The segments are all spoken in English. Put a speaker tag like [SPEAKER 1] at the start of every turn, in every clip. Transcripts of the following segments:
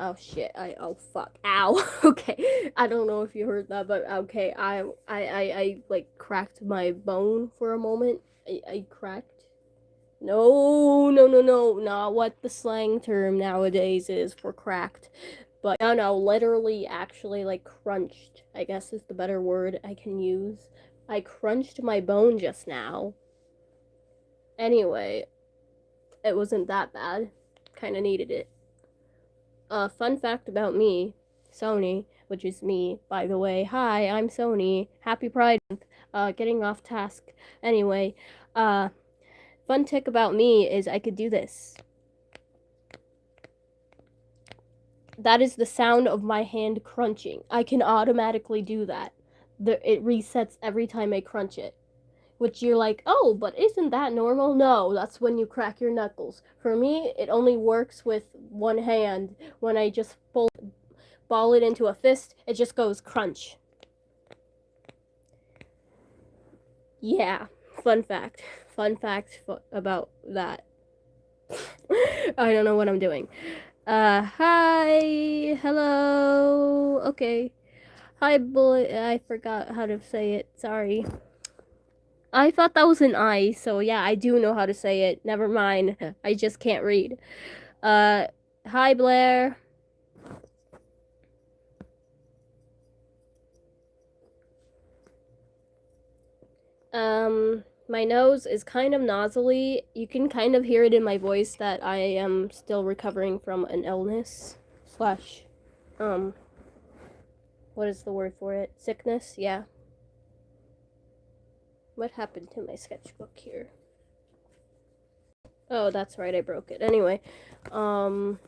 [SPEAKER 1] Oh shit! Oh fuck! Ow! Okay, I don't know if you heard that, but okay, I like cracked my bone for a moment. I cracked. No, no, no, no, not what the slang term nowadays is for cracked. But no, no, literally, actually, like crunched. I guess is the better word I can use. I crunched my bone just now. Anyway, it wasn't that bad. Kind of needed it. Fun fact about me, Sony, which is me, by the way. Hi, I'm Sony. Happy Pride Month. Getting off task. Anyway, uh, fun tick about me is I could do this. That is the sound of my hand crunching. I can automatically do that. It resets every time I crunch it. Which you're like, oh, but isn't that normal? No, that's when you crack your knuckles. For me, it only works with one hand. When I just ball it into a fist, it just goes crunch. Yeah, fun fact. Fun fact about that. I don't know what I'm doing. Hi, hello. Okay. Hi, boy. I forgot how to say it. Sorry. I thought that was an I, so yeah, I do know how to say it. Never mind. I just can't read. Uh, Hi, Blair. My nose is kind of nasally. You can kind of hear it in my voice that I am still recovering from an illness slash, um, what is the word for it? Sickness? Yeah. What happened to my sketchbook here? Oh, that's right, I broke it. Anyway, um,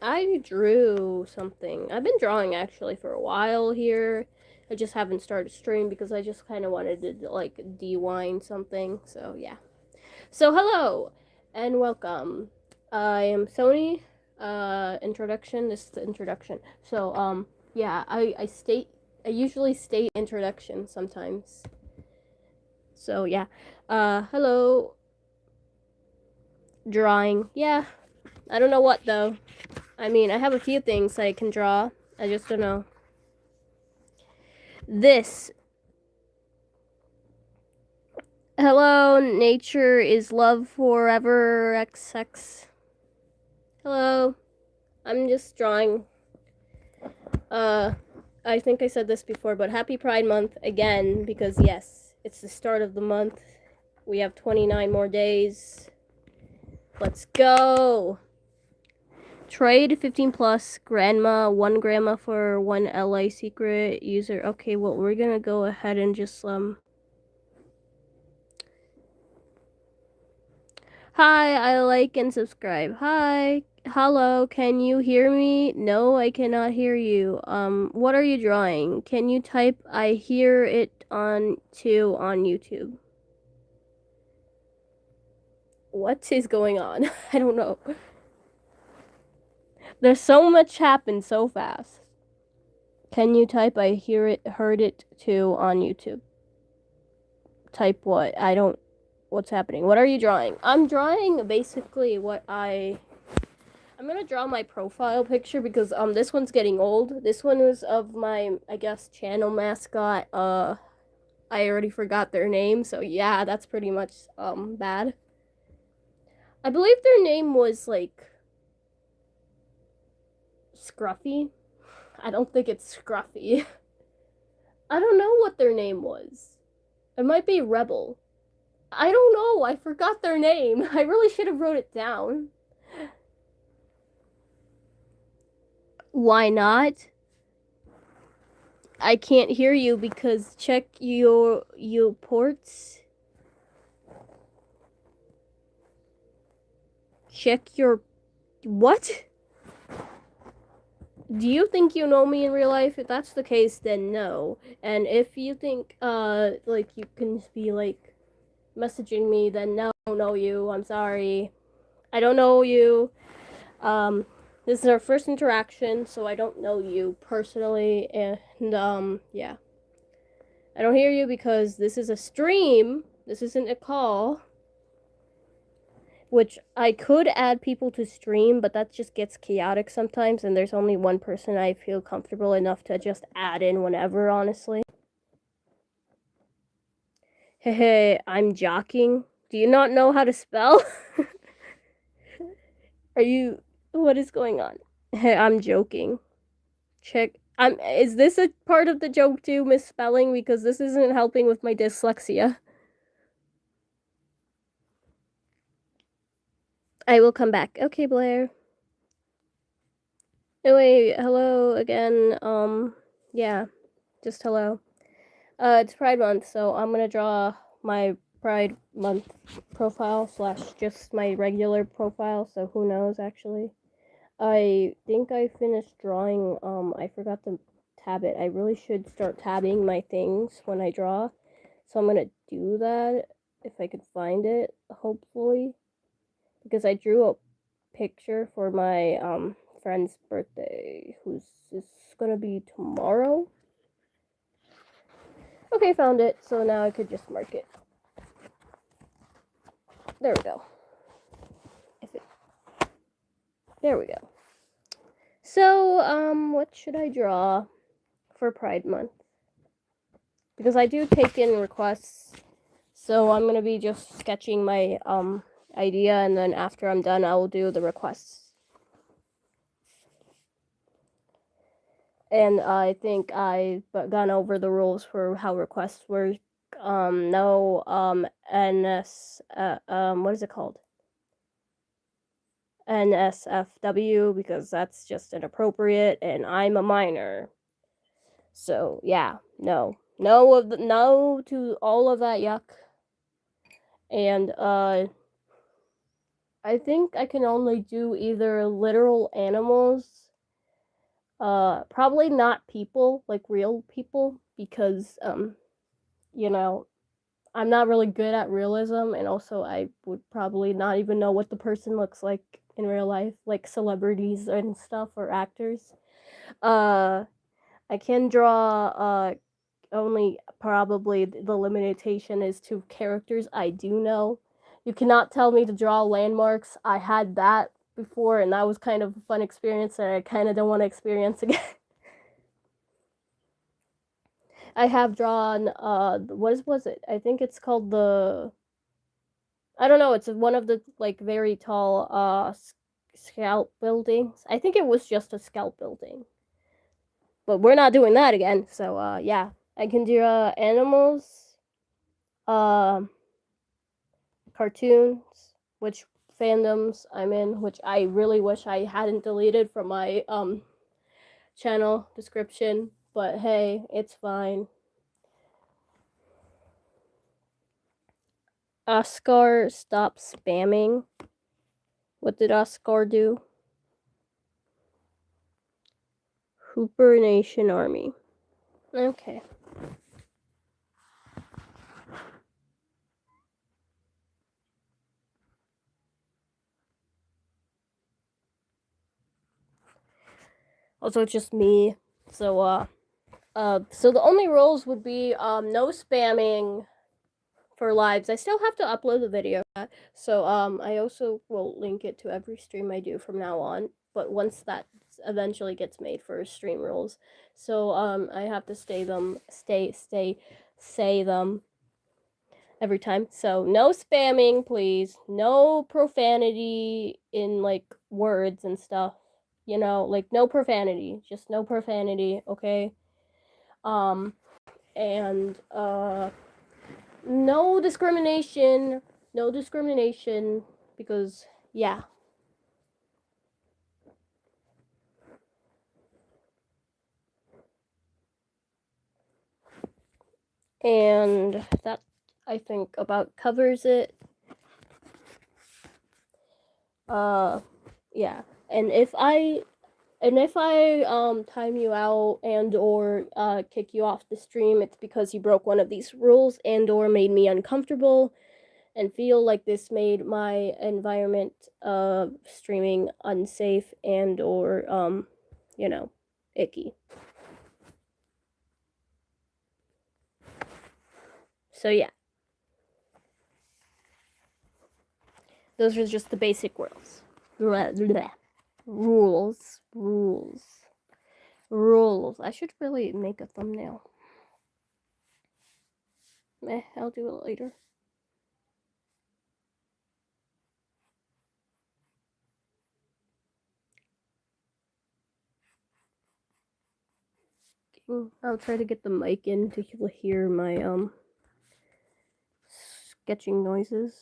[SPEAKER 1] I drew something. I've been drawing actually for a while here. I just haven't started stream because I just kind of wanted to like de-wind something. So yeah. So hello and welcome. I am Sony. Introduction. This is the introduction. So yeah, I usually state introduction sometimes. So yeah. Hello. Drawing. Yeah. I don't know what though. I mean, I have a few things I can draw. I just don't know. This. Hello, nature is love forever XX. Hello. I'm just drawing. Uh, I think I said this before, but happy Pride Month again because yes, it's the start of the month. We have 29 more days. Let's go. Trade 15 plus grandma, 1 grandma for 1 LA secret user. Okay, well, we're gonna go ahead and just Hi, I like and subscribe. Hi. Hello, can you hear me? No, I cannot hear you. What are you drawing? Can you type I hear it on YouTube? What is going on? I don't know. There's so much happened so fast. Can you type I heard it too on YouTube? Type what? I don't what's happening. What are you drawing? I'm drawing basically I'm gonna draw my profile picture because this one's getting old. This one was of my I guess channel mascot. I already forgot their name, so yeah, that's pretty much bad. I believe their name was like Scruffy. I don't think it's Scruffy. I don't know what their name was. It might be Rebel. I don't know. I forgot their name. I really should have wrote it down. Why not? I can't hear you because check your ports. Check your what? Do you think you know me in real life? If that's the case, then no. And if you think like you can be like messaging me, then no, I don't know you. I'm sorry. I don't know you. This is our first interaction, so I don't know you personally and yeah. I don't hear you because this is a stream. This isn't a call. which I could add people to stream, but that just gets chaotic sometimes, and there's only one person I feel comfortable enough to just add in whenever, honestly. Hey, I'm jockeying. Do you not know how to spell? Are you... What is going on? Hey, I'm joking. Check... Is this a part of the joke too, misspelling? Because this isn't helping with my dyslexia. I will come back. Okay, Blair. Anyway, hello again. Yeah, just hello. It's Pride Month, so I'm gonna draw my Pride Month profile / just my regular profile, so who knows, actually. I think I finished drawing, I forgot to tab it. I really should start tabbing my things when I draw, so I'm gonna do that if I could find it, hopefully, because I drew a picture for my, friend's birthday, who's is gonna be tomorrow. Okay, found it, so now I could just mark it. There we go. There we go. So, what should I draw for Pride Month? Because I do take in requests, so I'm gonna be just sketching my, idea, and then after I'm done, I will do the requests. And I think I've gone over the rules for how requests work. No, NS, what is it called? NSFW, because that's just inappropriate, and I'm a minor. So yeah, no to all of that yuck. And I think I can only do either literal animals, probably not people, like real people, because you know, I'm not really good at realism, and also I would probably not even know what the person looks like in real life, like celebrities and stuff, or actors. I can draw only, probably the limitation is to characters I do know. You cannot tell me to draw landmarks. I had that before, and that was kind of a fun experience, and I kind of don't want to experience again. I have drawn, what was it? I think it's called the... I don't know, it's one of the, like, very tall, scout buildings. I think it was just a scout building. But we're not doing that again, so, yeah. I can draw animals, cartoons, which fandoms I'm in, which I really wish I hadn't deleted from my, channel description, but hey, it's fine. Oscar, stop spamming. What did Oscar do? Hooper Nation Army. Okay. Also, it's just me. So the only rules would be, no spamming for lives. I still have to upload the video. So, I also will link it to every stream I do from now on. But once that eventually gets made for stream rules. So, I have to say them every time. So, no spamming, please. No profanity in, like, words and stuff. You know, like, no profanity. Just no profanity, okay? And, no discrimination. No discrimination. Because, yeah. And that, I think, about covers it. Yeah. And if I time you out and or kick you off the stream, it's because you broke one of these rules and or made me uncomfortable and feel like this made my environment of streaming unsafe and or you know, icky. So yeah. Those are just the basic rules. Rules. I should really make a thumbnail. I'll do it later. I'll try to get the mic in to hear my sketching noises.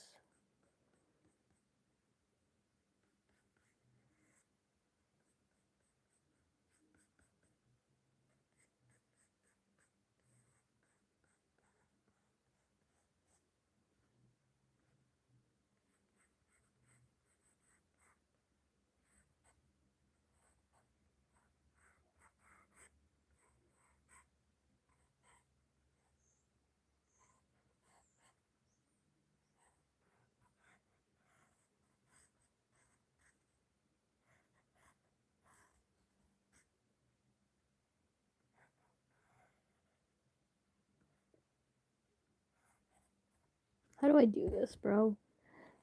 [SPEAKER 1] How do I do this, bro?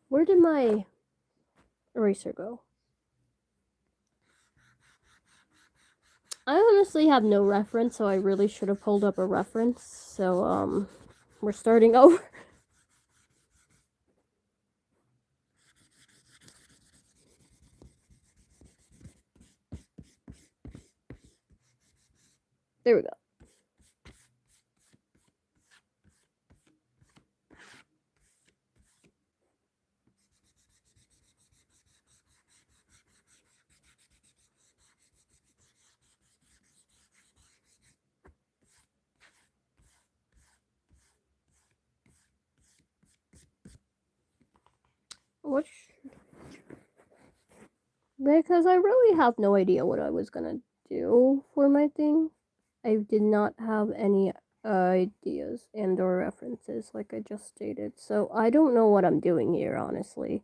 [SPEAKER 1] Where did my eraser go? I honestly have no reference, so I really should have pulled up a reference. So, we're starting over. There we go. What? Because I really have no idea what I was gonna do for my thing. I did not have any ideas and or references like I just stated. So I don't know what I'm doing here, honestly.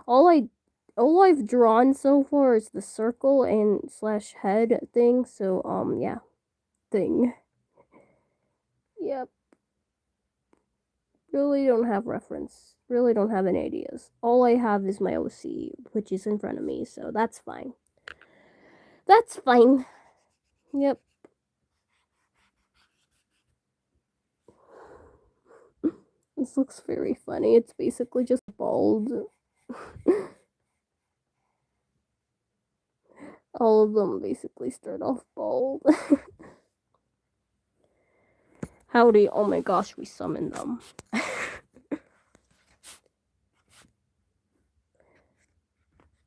[SPEAKER 1] All I've drawn so far is the circle and slash head thing. So yeah, thing. Yep. Really don't have reference. Really don't have any ideas. All I have is my OC, which is in front of me, so that's fine. That's fine. Yep. This looks very funny. It's basically just bald. All of them basically start off bald. Howdy. Oh my gosh, we summoned them.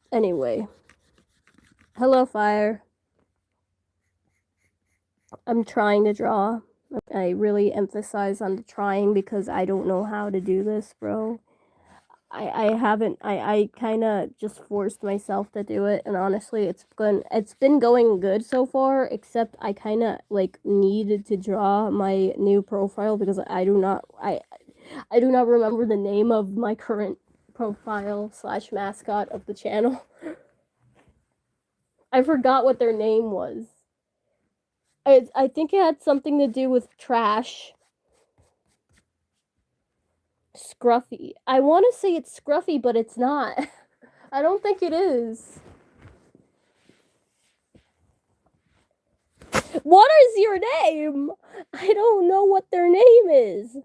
[SPEAKER 1] Anyway. Hello, fire. I'm trying to draw. I really emphasize on the trying because I don't know how to do this, bro. I kind of just forced myself to do it, and honestly it's been going good so far, except I kind of like needed to draw my new profile because I do not remember the name of my current profile slash mascot of the channel. I forgot what their name was. I think it had something to do with trash. Scruffy. I want to say it's Scruffy, but it's not. I don't think it is. What is your name? I don't know what their name is.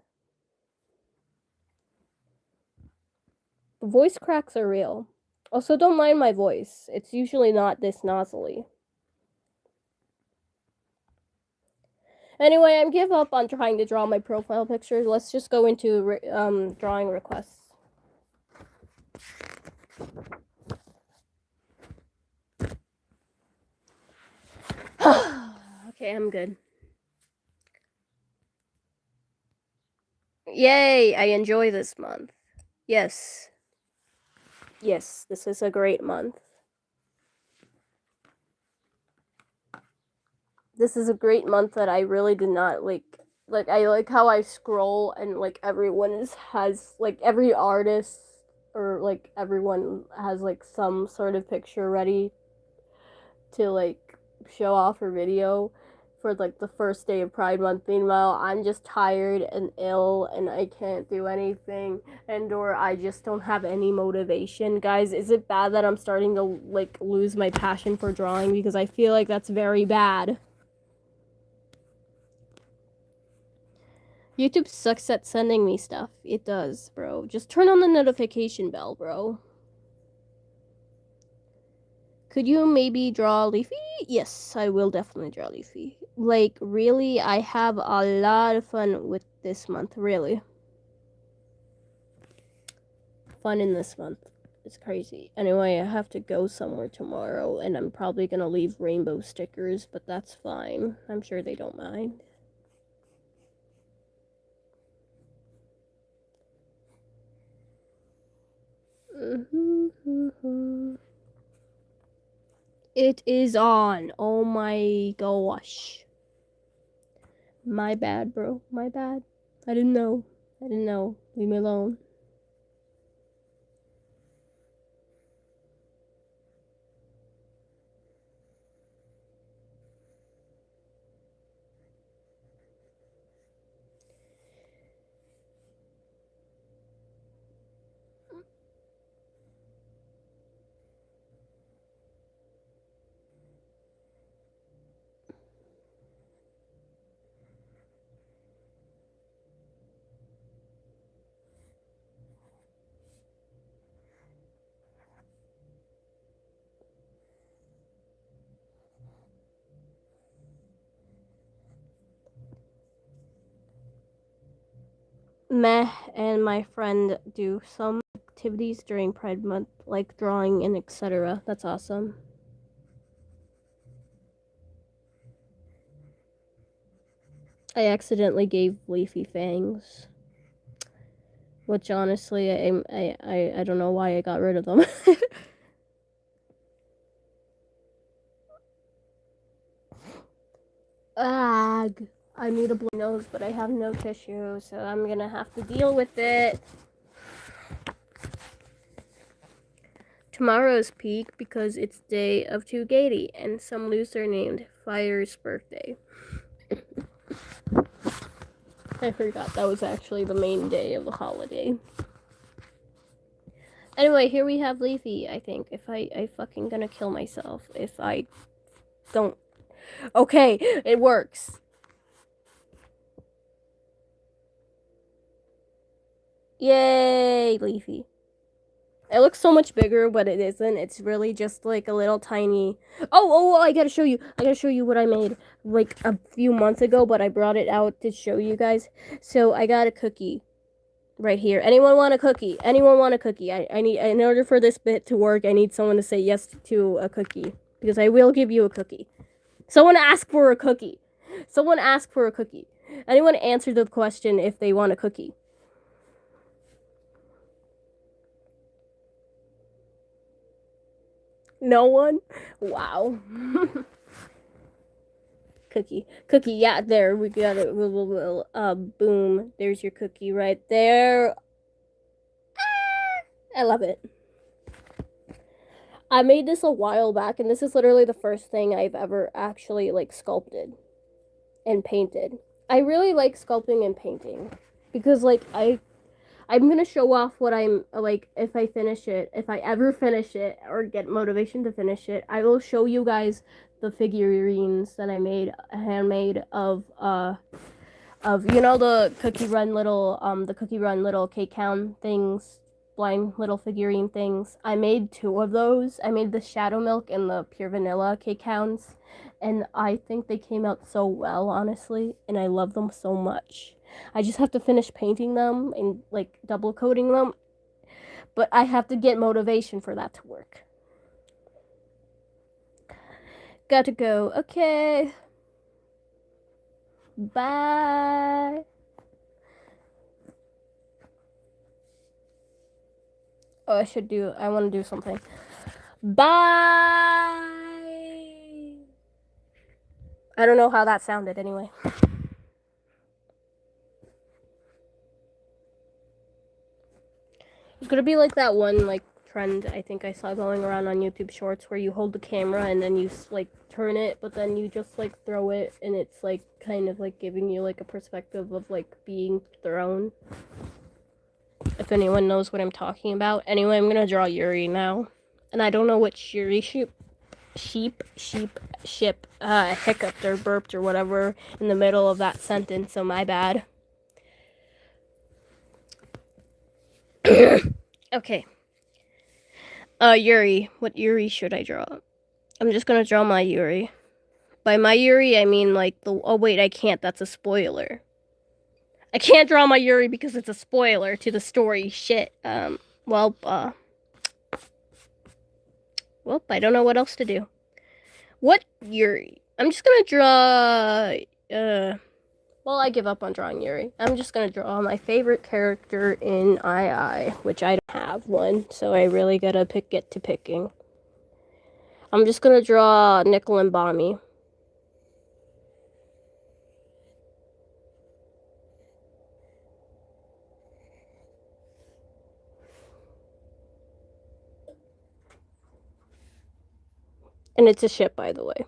[SPEAKER 1] The voice cracks are real. Also, don't mind my voice. It's usually not this nasally. Anyway, I give up on trying to draw my profile pictures. Let's just go into drawing requests. Okay, I'm good. Yay, I enjoy this month. Yes. Yes, this is a great month. This is a great month that I really did not like I like how I scroll and like everyone has like every artist or like everyone has like some sort of picture ready to like show off her video for like the first day of Pride Month. Meanwhile, I'm just tired and ill and I can't do anything, and or I just don't have any motivation. Guys, is it bad that I'm starting to like lose my passion for drawing? Because I feel like that's very bad. YouTube sucks at sending me stuff. It does, bro. Just turn on the notification bell, bro. Could you maybe draw Leafy? Yes, I will definitely draw Leafy. Like, really, I have a lot of fun with this month, really. Fun in this month. It's crazy. Anyway, I have to go somewhere tomorrow, and I'm probably gonna leave rainbow stickers, but that's fine. I'm sure they don't mind. It is on. Oh my gosh. My bad, bro. My bad. I didn't know. Leave me alone. Meh and my friend do some activities during Pride Month, like drawing and etc. That's awesome. I accidentally gave Leafy fangs, which honestly, I don't know why I got rid of them. Ag. I need a bloody nose, but I have no tissue, so I'm gonna have to deal with it. Tomorrow's peak because it's day of Tugati and some loser named Fire's birthday. I forgot that was actually the main day of the holiday. Anyway, here we have Leafy, I think. If I fucking gonna kill myself if I don't. Okay, it works. Yay, Leafy. It looks so much bigger, but it isn't. It's really just like a little tiny. Oh, I gotta show you. I gotta show you what I made like a few months ago, but I brought it out to show you guys. So I got a cookie right here. Anyone want a cookie? Anyone want a cookie? I need, in order for this bit to work, I need someone to say yes to a cookie because I will give you a cookie. Someone ask for a cookie. Someone ask for a cookie. Anyone answer the question if they want a cookie? No one? Wow. Cookie. Yeah, there. We got it. Boom. There's your cookie right there. I love it. I made this a while back, and this is literally the first thing I've ever actually, like, sculpted and painted. I really like sculpting and painting because, like, I'm gonna show off what I'm like if I finish it. If I ever finish it or get motivation to finish it, I will show you guys the figurines that I made, handmade of you know the Cookie Run little cake count things, blind little figurine things. I made two of those. I made the Shadow Milk and the Pure Vanilla cake counts, and I think they came out so well, honestly, and I love them so much. I just have to finish painting them and like double coating them, but I have to get motivation for that to work. Got to go. Okay. Bye. Oh, I want to do something. Bye. I don't know how that sounded anyway. It's gonna be like that one, like, trend I think I saw going around on YouTube Shorts where you hold the camera and then you like turn it, but then you just like throw it and it's like kind of like giving you like a perspective of like being thrown. If anyone knows what I'm talking about. Anyway, I'm gonna draw Yuri now. And I don't know which Yuri ship hiccuped or burped or whatever in the middle of that sentence, so my bad. Okay. Yuri. What Yuri should I draw? I'm just gonna draw my Yuri. By my Yuri, I mean like the. Oh wait, I can't. That's a spoiler. I can't draw my Yuri because it's a spoiler to the story. Shit. Well, I don't know what else to do. What Yuri? I'm just gonna draw. Well, I give up on drawing Yuri. I'm just gonna draw my favorite character in II, which I don't have one, so I really gotta get to picking. I'm just gonna draw Nickel and Bonnie. And it's a ship, by the way.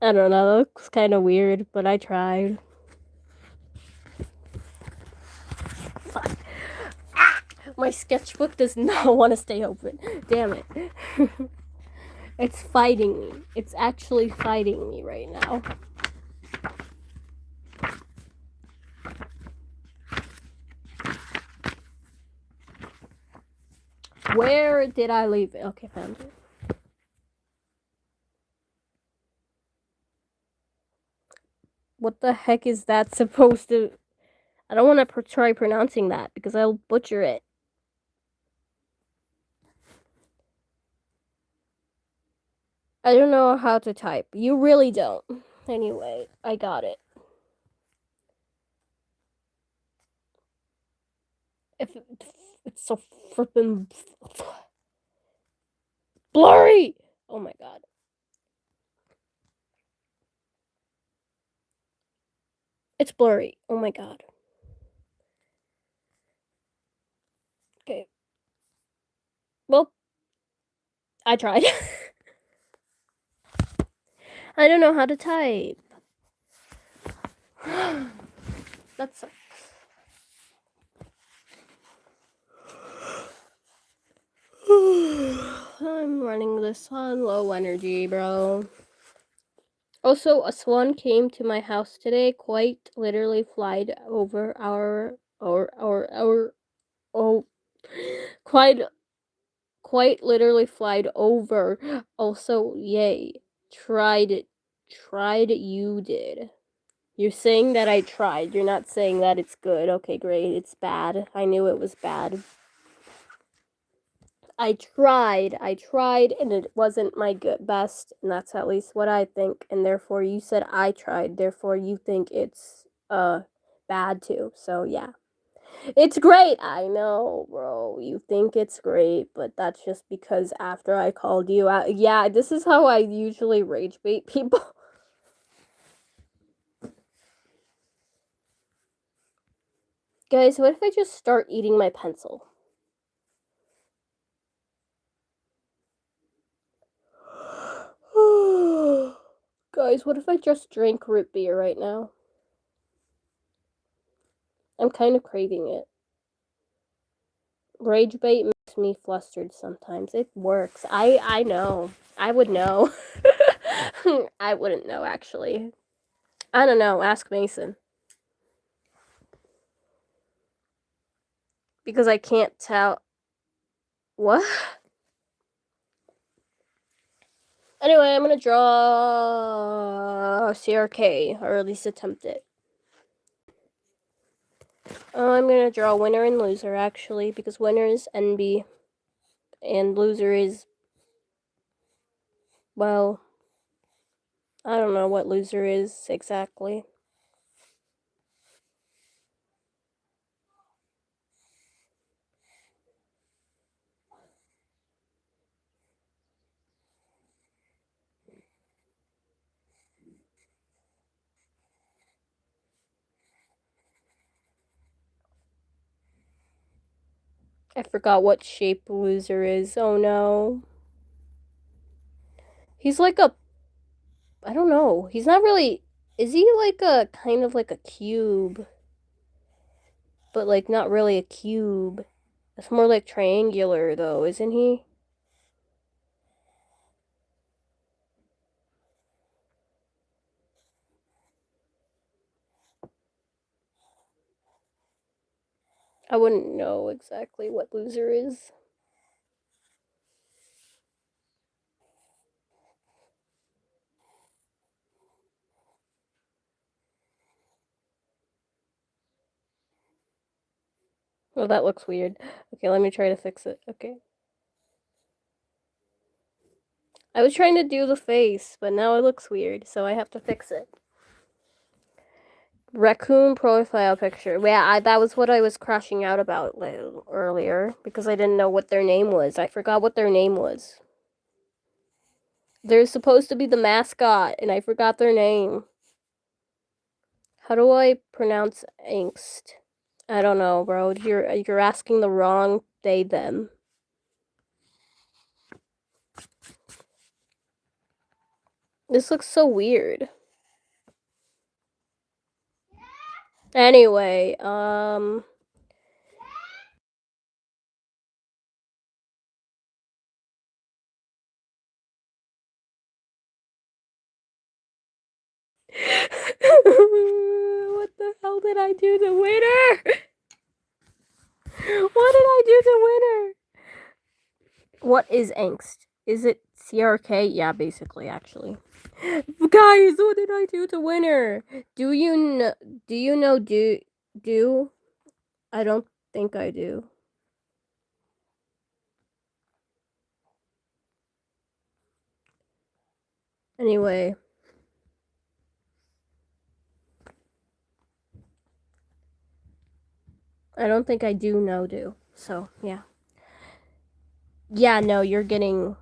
[SPEAKER 1] I don't know, that looks kind of weird, but I tried. Fuck. Ah! My sketchbook does not want to stay open. Damn it. It's fighting me. It's actually fighting me right now. Where did I leave it? Okay, found it. What the heck is that supposed to... I don't want to try pronouncing that because I'll butcher it. I don't know how to type. You really don't. Anyway, I got it. If it's so flippin' blurry. Oh my god. It's blurry. Oh my god. Okay. Well, I tried. I don't know how to type. That sucks. I'm running this on low energy, bro. Also, a swan came to my house today, quite literally flied over quite literally flied over. Also, yay. Tried you did. You're saying that I tried. You're not saying that it's good. Okay, great. It's bad. I knew it was bad. I tried, and it wasn't my best, and that's at least what I think. And therefore, you said I tried. Therefore, you think it's bad too. So yeah, it's great. I know, bro. You think it's great, but that's just because after I called you out. Yeah, this is how I usually rage bait people. Guys, what if I just start eating my pencil? Guys, what if I just drink root beer right now? I'm kind of craving it. Rage bait makes me flustered sometimes. It works. I know. I would know. I wouldn't know, actually. I don't know. Ask Mason. Because I can't tell. What? Anyway, I'm gonna draw CRK, or at least attempt it. I'm gonna draw winner and loser, actually, because winner is NB, and loser is, well, I don't know what loser is exactly. I forgot what shape loser is. Oh no. He's like a, I don't know. He's not really, is he like a, kind of like a cube? But like not really a cube. It's more like triangular though, isn't he? I wouldn't know exactly what loser is. Oh, that looks weird. Okay, let me try to fix it. Okay. I was trying to do the face, but now it looks weird, so I have to fix it. Raccoon profile picture. Yeah, that was what I was crashing out about earlier, because I didn't know what their name was. I forgot what their name was. They're supposed to be the mascot, and I forgot their name. How do I pronounce angst? I don't know, bro. You're asking the wrong they them. This looks so weird. Anyway, what the hell did I do to Winner? What did I do to Winner? What is angst? Is it CRK? Yeah, basically, actually. Guys, what did I do to Winner? Do you know? Do you know? Do? I don't think I do. Anyway. I don't think I do know do. So, yeah. Yeah, no, you're getting.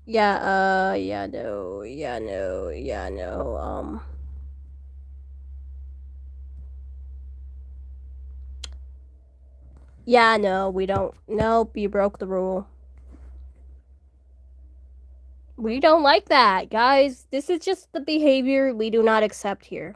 [SPEAKER 1] Yeah, yeah, no, yeah, no, yeah, no, Yeah, no, we don't. Nope, you broke the rule. We don't like that, guys. This is just the behavior we do not accept here.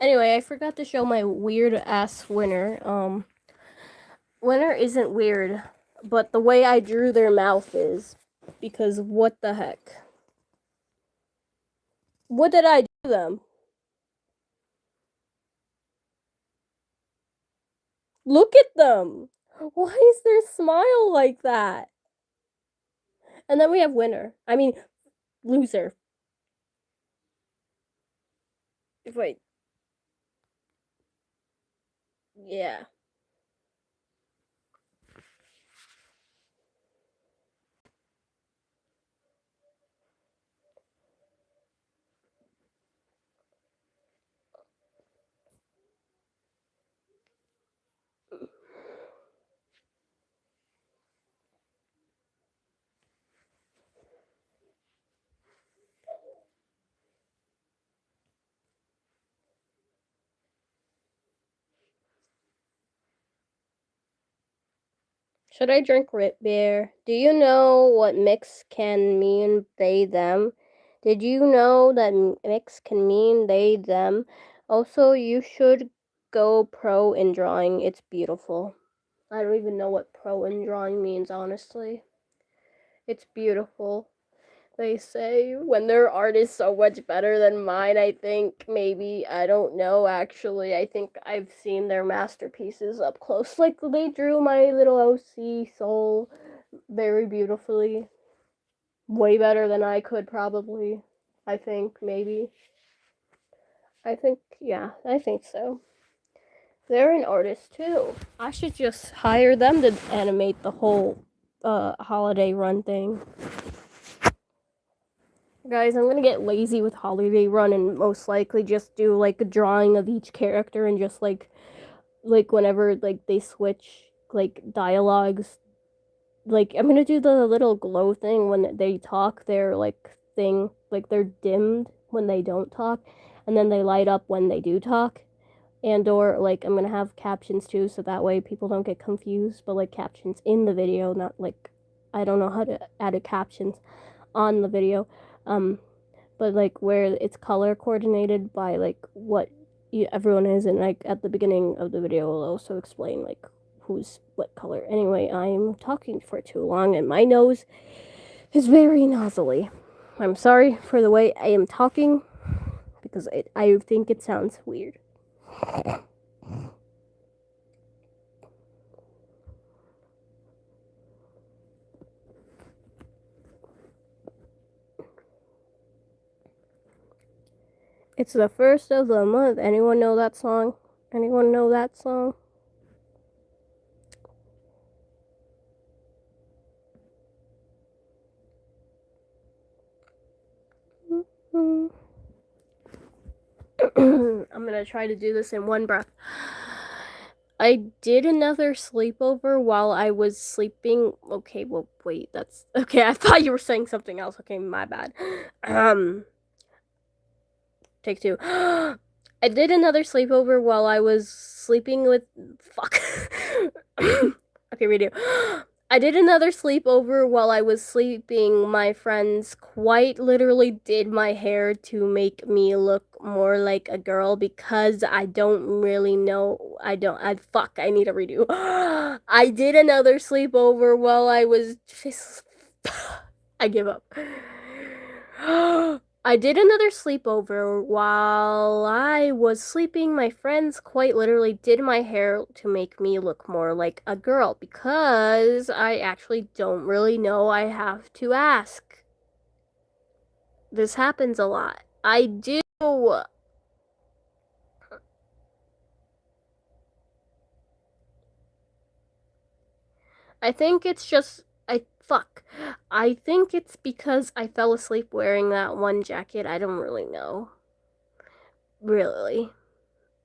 [SPEAKER 1] Anyway, I forgot to show my weird ass winner. Winner isn't weird, but the way I drew their mouth is. Because what the heck? What did I do to them? Look at them! Why is their smile like that? And then we have winner. I mean, loser. Wait. Yeah. Should I drink root beer? Do you know what mix can mean they, them? Did you know that mix can mean they, them? Also, you should go pro in drawing. It's beautiful. I don't even know what pro in drawing means, honestly. It's beautiful. They say when their art is so much better than mine, I think maybe, I don't know actually. I think I've seen their masterpieces up close. Like they drew my little OC soul very beautifully. Way better than I could probably. I think maybe. Yeah, I think so. They're an artist too. I should just hire them to animate the whole holiday run thing. Guys, I'm gonna get lazy with Holiday Run and most likely just do like a drawing of each character and just like whenever like they switch like dialogues, like I'm gonna do the little glow thing when they talk, their like thing, like they're dimmed when they don't talk and then they light up when they do talk. And or like I'm gonna have captions too, so that way people don't get confused, but like captions in the video, not like I don't know how to add a captions on the video. But like where it's color coordinated by like what everyone is, and like at the beginning of the video will also explain like who's what color. Anyway, I'm talking for too long and my nose is very nozzly. I'm sorry for the way I am talking because I think it sounds weird. It's the first of the month. Anyone know that song? Anyone know that song? I'm gonna try to do this in one breath. I did another sleepover while I was sleeping. Okay, well, wait, that's okay. I thought you were saying something else. Okay, my bad. Take two. I did another sleepover while I was sleeping with. Fuck. Okay, redo. I did another sleepover while I was sleeping. My friends quite literally did my hair to make me look more like a girl because I don't really know. I need a redo. I did another sleepover while I was just. I give up. I did another sleepover while I was sleeping. My friends quite literally did my hair to make me look more like a girl because I actually don't really know. I have to ask. This happens a lot. I do. I think it's just. I think it's because I fell asleep wearing that one jacket. I don't really know. Really.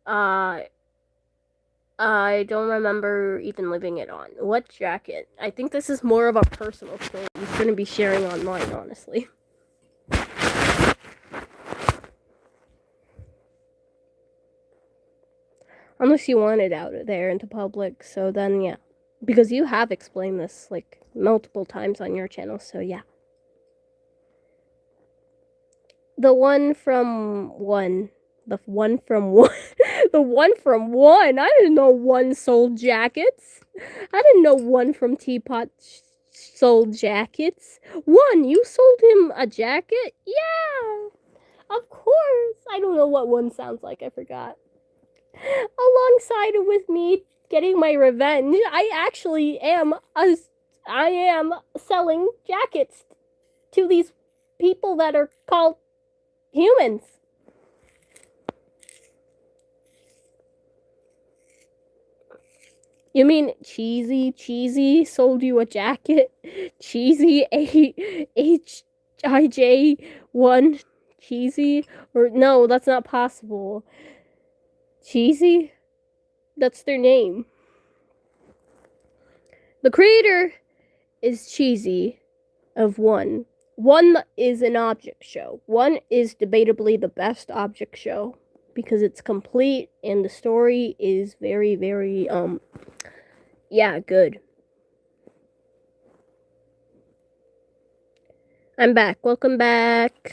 [SPEAKER 1] I don't remember even leaving it on. What jacket? I think this is more of a personal story you shouldn't be sharing online, honestly. Unless you want it out there into public, so then yeah. Because you have explained this like multiple times on your channel, so yeah. The one from one. The one from one. The one from one. I didn't know one sold jackets. I didn't know one from Teapot sold jackets. One, you sold him a jacket? Yeah. Of course. I don't know what one sounds like. I forgot. Alongside with me getting my revenge, I actually am selling jackets to these people that are called humans. You mean Cheesy sold you a jacket? Cheesy HIJ1 Cheesy? Or no, that's not possible. Cheesy? That's their name. The creator is Cheesy of One. One is an object show. One is debatably the best object show because it's complete and the story is very, very, yeah, good. I'm back. Welcome back.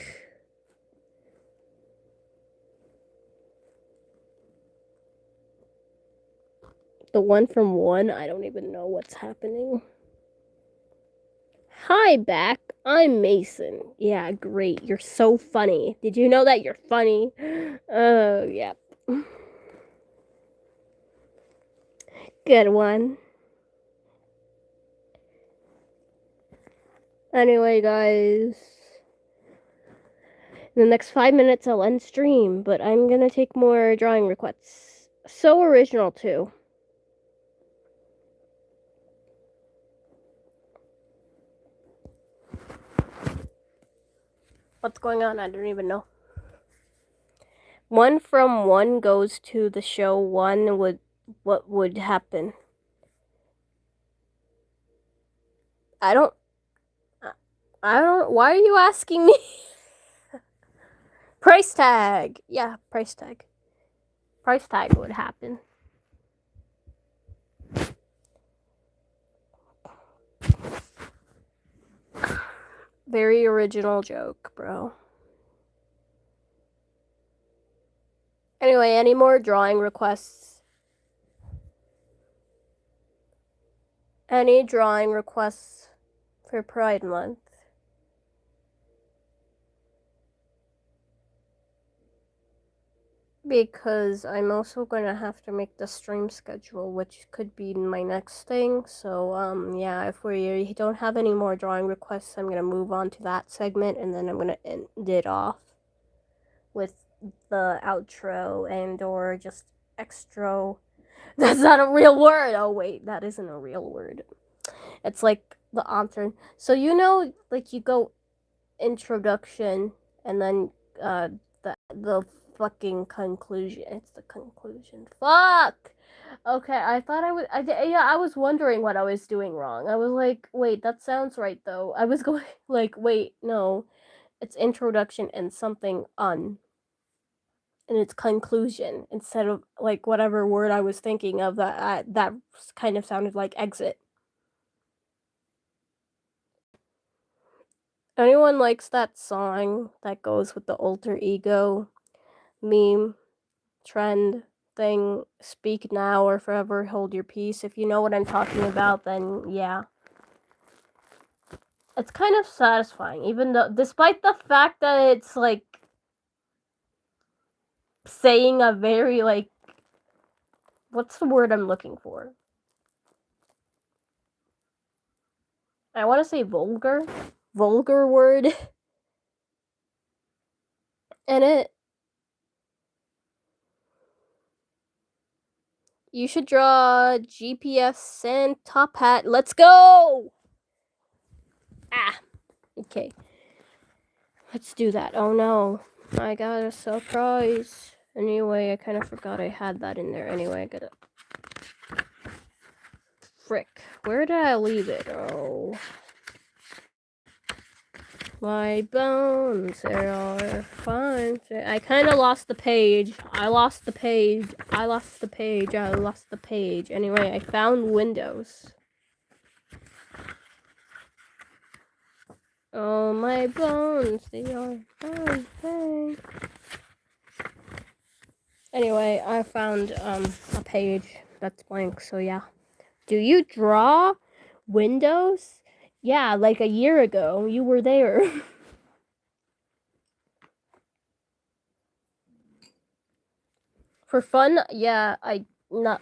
[SPEAKER 1] The one from one? I don't even know what's happening. Hi, back. I'm Mason. Yeah, great. You're so funny. Did you know that you're funny? Oh, yep. Good one. Anyway, guys. In the next 5 minutes, I'll end stream, but I'm gonna take more drawing requests. So original, too. What's going on? I don't even know. One from one goes to the show one would what would happen? I don't why are you asking me? Price tag. Yeah, price tag. Price tag would happen. Very original joke, bro. Anyway, any more drawing requests? Any drawing requests for Pride Month? Because I'm also gonna have to make the stream schedule, which could be my next thing. So, yeah, if we don't have any more drawing requests, I'm gonna move on to that segment, and then I'm gonna end it off with the outro and or just extra. That's not a real word. Oh wait, that isn't a real word. It's like the answer. So like you go introduction and then the fucking conclusion. It's the conclusion. Fuck. Okay, I thought I was wondering what I was doing wrong. I was like, wait, that sounds right though. I was going like, wait, no, it's introduction and something and its conclusion instead of like whatever word I was thinking of that kind of sounded like exit. Anyone likes that song that goes with the alter ego meme trend thing, speak now or forever hold your peace? If you know what I'm talking about, then yeah. It's kind of satisfying, even though despite the fact that it's like saying a very like what's the word I'm looking for? I want to say vulgar word. And you should draw GPS and top hat. Let's go! Ah, okay. Let's do that. Oh no, I got a surprise. Anyway, I kind of forgot I had that in there. Anyway, I gotta... Frick. Where did I leave it? Oh. My bones, they are fine. I kind of lost the page. I lost the page. Anyway, I found Windows. Oh, my bones, they are fine. Anyway, I found a page that's blank, so yeah. Do you draw Windows? Yeah, like a year ago. You were there. For fun, yeah, well,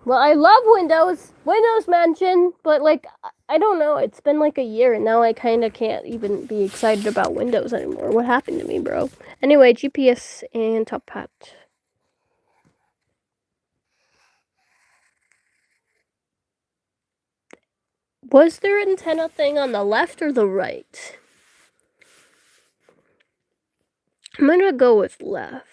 [SPEAKER 1] I love Windows Mansion, but like I don't know, it's been like a year and now I kind of can't even be excited about Windows anymore. What happened to me, bro? Anyway, GPS and top hat. Was there an antenna thing on the left or the right? I'm gonna go with left.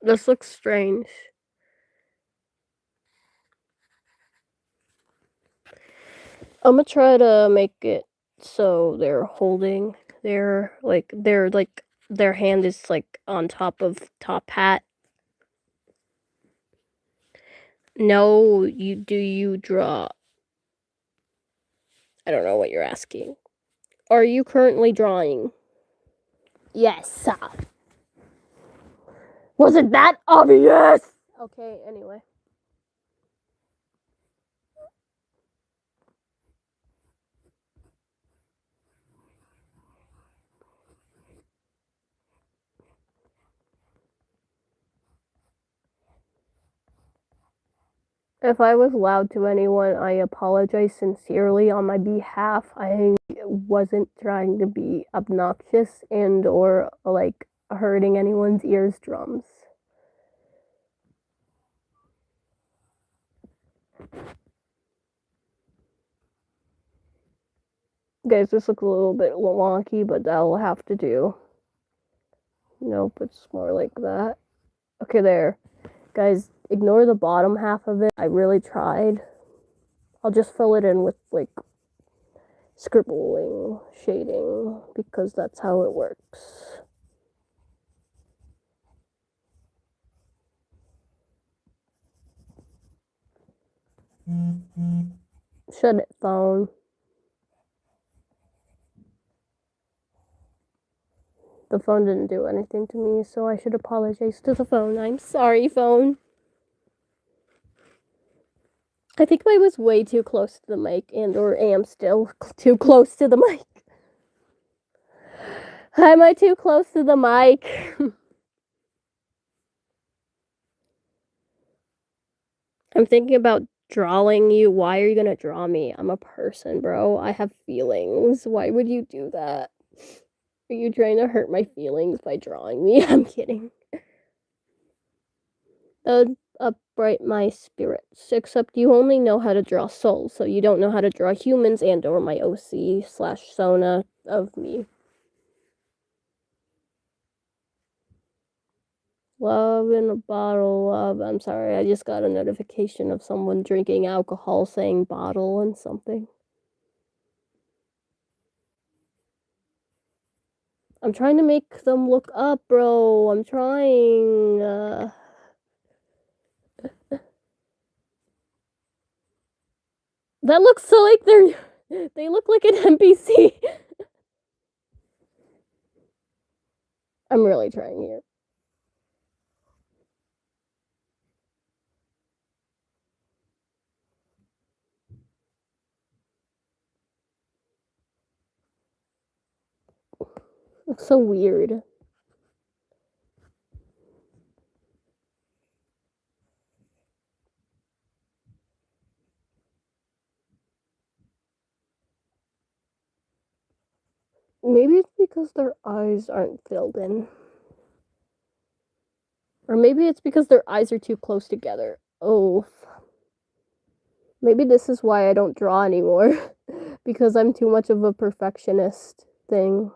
[SPEAKER 1] This looks strange. I'm gonna try to make it so they're holding their their hand is like on top of top hat. No, you draw? I don't know what you're asking. Are you currently drawing? Yes. Was it that obvious? Okay, anyway. If I was loud to anyone, I apologize sincerely on my behalf. I wasn't trying to be obnoxious and or like hurting anyone's eardrums. Guys, this looks a little bit wonky, but that'll have to do. Nope, it's more like that. Okay, there. Guys, ignore the bottom half of it. I really tried. I'll just fill it in with like scribbling, shading, because that's how it works. Shut it, phone. The phone didn't do anything to me, so I should apologize to the phone. I'm sorry, phone. I think I was way too close to the mic and or am still too close to the mic. Am I too close to the mic? I'm thinking about drawing you. Why are you gonna draw me? I'm a person, bro. I have feelings. Why would you do that? Are you trying to hurt my feelings by drawing me? I'm kidding. Upright my spirits. Except you only know how to draw souls, so you don't know how to draw humans and or my OC/Sona of me. Love in a bottle of... I'm sorry, I just got a notification of someone drinking alcohol saying bottle and something. I'm trying to make them look up, bro. I'm trying. That looks so like they look like an NPC. I'm really trying here. Looks so weird. Maybe it's because their eyes aren't filled in. Or maybe it's because their eyes are too close together. Oh. Maybe this is why I don't draw anymore. Because I'm too much of a perfectionist thing.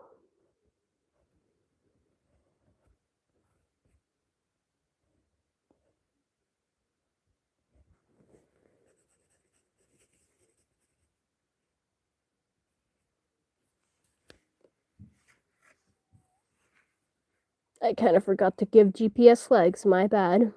[SPEAKER 1] I kind of forgot to give GPS legs, my bad.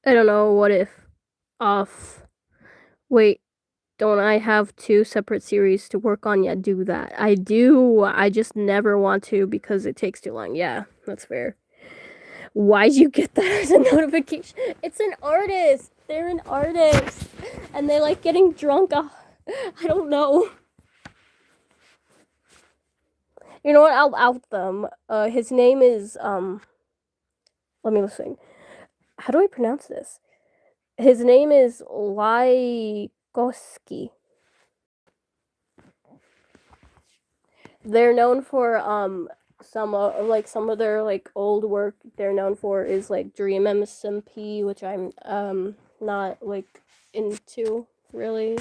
[SPEAKER 1] I don't know, what if off. Wait, don't I have 2 separate series to work on? Yeah, do that. I do. I just never want to because it takes too long. Yeah, that's fair. Why'd you get that as a notification? It's an artist. They're an artist. And they like getting drunk. I don't know. You know what? I'll out them. His name is, let me listen. How do I pronounce this? His name is Lygoski. They're known for some of their like old work they're known for is like Dream SMP, which I'm not like into really,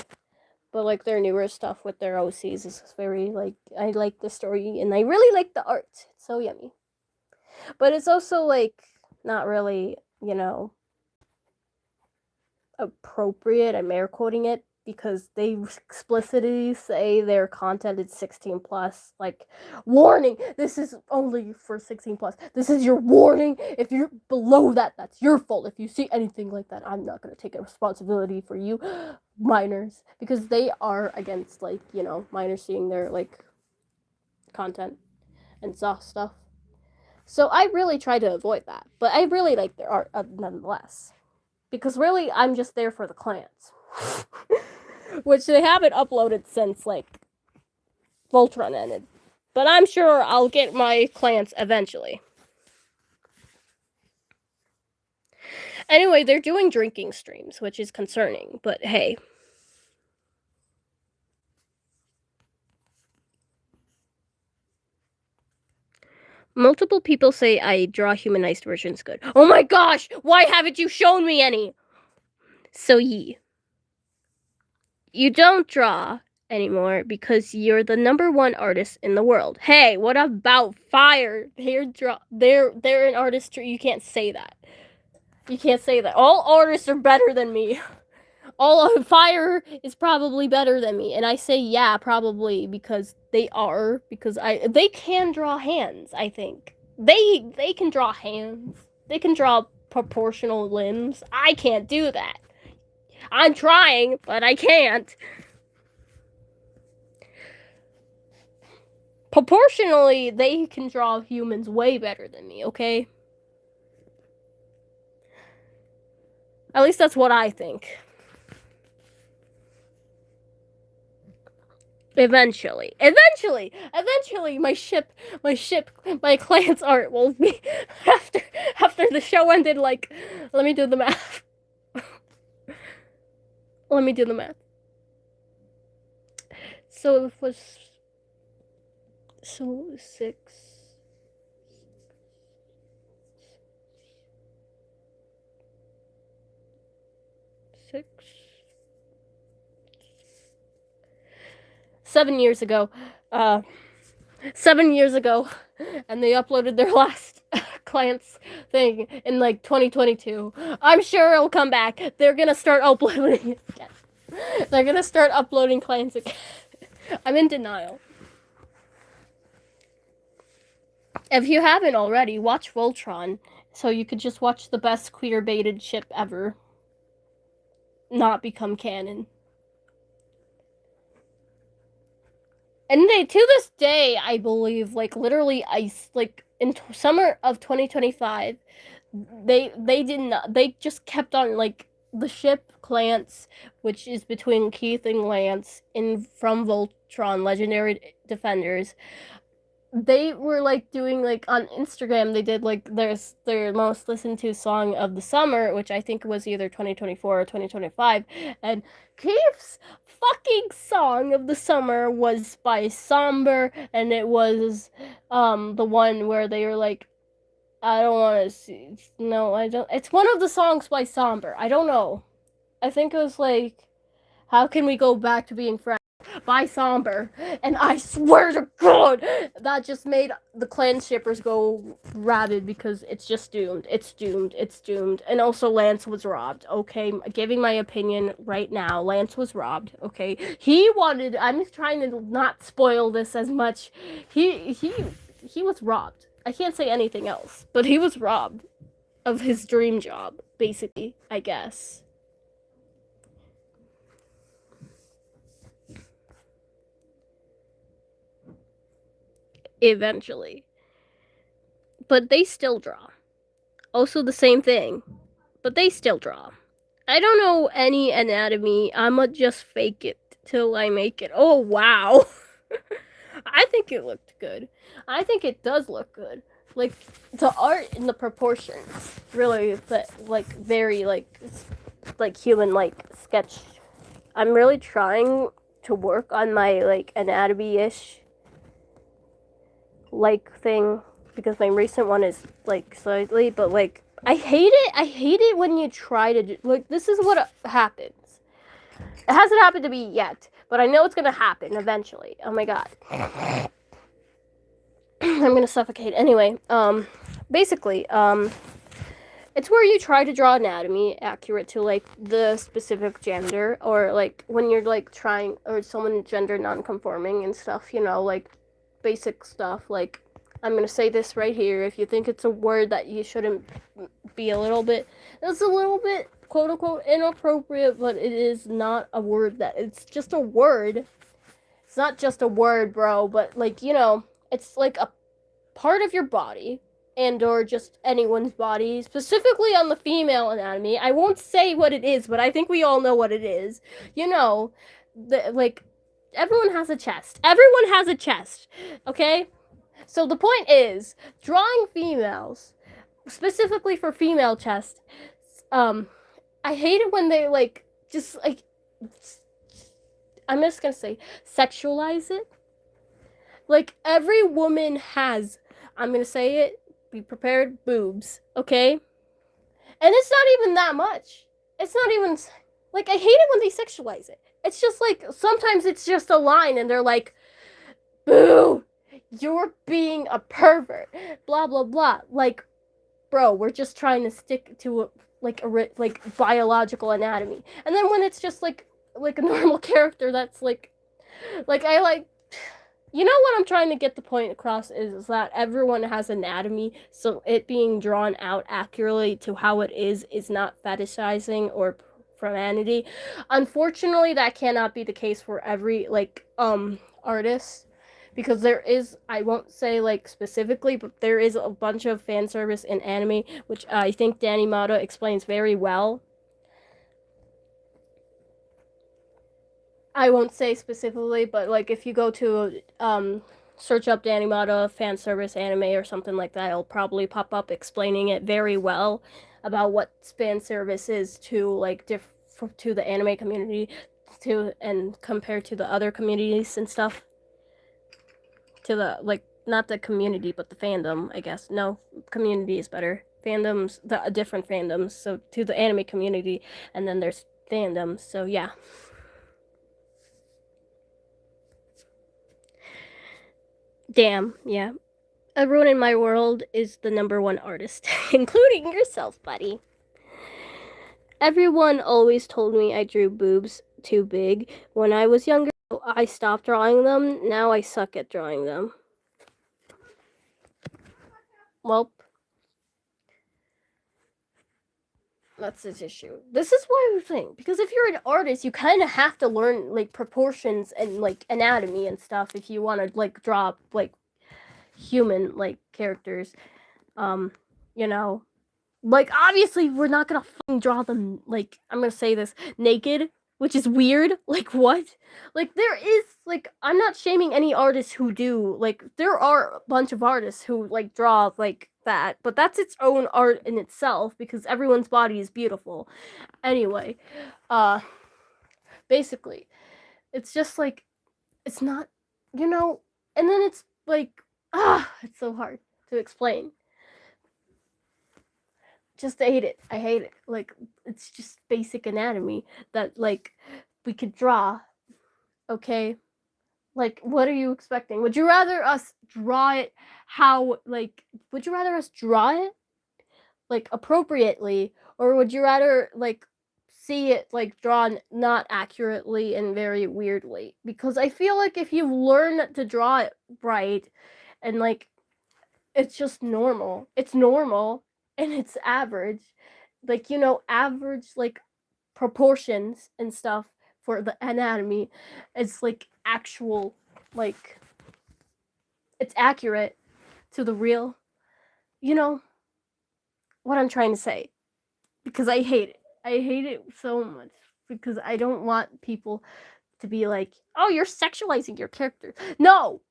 [SPEAKER 1] but like their newer stuff with their OCs is very like I like the story and I really like the art. It's so yummy, but it's also like not really appropriate. I'm air quoting it because they explicitly say their content is 16 plus. Like, warning, this is only for 16 plus. This is your warning. If you're below that, that's your fault. If you see anything like that, I'm not gonna take a responsibility for you minors, because they are against like minors seeing their like content and stuff. So I really try to avoid that, but I really like their art nonetheless. Because really, I'm just there for the clans. Which they haven't uploaded since, like, Voltron ended. But I'm sure I'll get my clans eventually. Anyway, they're doing drinking streams, which is concerning, but hey. Multiple people say I draw humanized versions good. Oh my gosh! Why haven't you shown me any? So you don't draw anymore because you're the #1 artist in the world. Hey, what about Fire? They're an artist. You can't say that. You can't say that. All artists are better than me. All of Fire is probably better than me, and I say yeah, probably because they are, because they can draw hands. I think they can draw hands. They can draw proportional limbs. I can't do that. I'm trying, but I can't. Proportionally, they can draw humans way better than me, okay? At least that's what I think. Eventually, my clan's art will be after the show ended. Like, let me do the math. So it was 7 years ago. 7 years ago, and they uploaded their last clans thing in like 2022. I'm sure it'll come back. They're gonna start uploading it again. They're gonna start uploading clans again. I'm in denial. If you haven't already, watch Voltron, so you could just watch the best queer-baited ship ever not become canon. And they, to this day, I believe, like, literally, in summer of 2025, they just kept on, like, the ship Lance, which is between Keith and Lance, from Voltron Legendary Defenders. They were like doing like on Instagram, they did like their most listened to song of the summer, which I think was either 2024 or 2025, and Keith's fucking song of the summer was by Somber, and it was the one where they were like, I don't want to see, no, I don't, it's one of the songs by Somber, I don't know, I think it was like, how can we go back to being friends by Somber, and I swear to God, that just made the clan shippers go rabid because it's just doomed. It's doomed. And also, Lance was robbed. Okay, giving my opinion right now. Lance was robbed. Okay, he wanted. I'm trying to not spoil this as much. He was robbed. I can't say anything else, but he was robbed of his dream job, basically. I guess. Eventually. But they still draw. Also the same thing. But they still draw. I don't know any anatomy. I'ma just fake it till I make it. Oh, wow. I think it looked good. I think it does look good. Like, the art and the proportions. Really, like, very, like human, like, sketch. I'm really trying to work on my, like, anatomy-ish like thing because my recent one is like slightly, but like I hate it. I hate it when you try to do, like this is what happens. It hasn't happened to me yet, but I know it's gonna happen eventually. Oh my god. I'm gonna suffocate. Anyway, basically, it's where you try to draw anatomy accurate to like the specific gender, or like when you're like trying, or someone gender non-conforming and stuff, you know, like basic stuff. Like, I'm gonna say this right here. If you think it's a word that you shouldn't be a little bit, it's a little bit quote unquote inappropriate, but it is not a word that, it's just a word. It's not just a word, bro, but like, you know, it's like a part of your body and or just anyone's body, specifically on the female anatomy. I won't say what it is, but I think we all know what it is. You know, like everyone has a chest. Everyone has a chest. Okay? So the point is, drawing females, specifically for female chest, I hate it when they like just like, I'm just gonna say sexualize it. Like every woman has, I'm gonna say it, be prepared, boobs, okay? And it's not even that much. It's not even, like, I hate it when they sexualize it. It's just like, sometimes it's just a line and they're like, boo, you're being a pervert, blah, blah, blah. Like, bro, we're just trying to stick to a biological anatomy. And then when it's just like a normal character that's like I like, you know what I'm trying to get the point across is that everyone has anatomy, so it being drawn out accurately to how it is not fetishizing or profanity. Unfortunately, that cannot be the case for every artist, because there is, I won't say like specifically, but there is a bunch of fan service in anime, which I think Danny Mata explains very well. I won't say specifically, but like if you go to search up Danny Mata fan service anime or something like that, it'll probably pop up explaining it very well about what fan service is to like to the anime community, to and compared to the other communities and stuff. To the like, not the community but the fandom, I guess. No, community is better. Fandoms, the different fandoms. So to the anime community, and then there's fandoms. So yeah. Damn, yeah. Everyone in my world is the number one artist, including yourself, buddy. Everyone always told me I drew boobs too big. When I was younger, I stopped drawing them. Now I suck at drawing them. Well, that's this issue. This is what I was saying. Because if you're an artist, you kind of have to learn like proportions and like anatomy and stuff if you want to like draw like human like characters. You know, like obviously we're not gonna fucking draw them like, I'm gonna say this, naked, which is weird. Like what? Like there is like, I'm not shaming any artists who do, like there are a bunch of artists who like draw like that, but that's its own art in itself because everyone's body is beautiful. Anyway, basically, it's just like, it's not, you know, and then it's like, it's so hard to explain. Just hate it. I hate it. Like, it's just basic anatomy that like we could draw. Okay? Like, what are you expecting? Would you rather us draw it how, like, would you rather us draw it like appropriately, or would you rather like see it like drawn not accurately and very weirdly? Because I feel like if you learn to draw it right and like it's just normal, it's normal and it's average, like, you know, average like proportions and stuff for the anatomy, it's like actual, like it's accurate to the real, you know what I'm trying to say. Because I hate it. I hate it so much because I don't want people to be like, "Oh, you're sexualizing your character." No,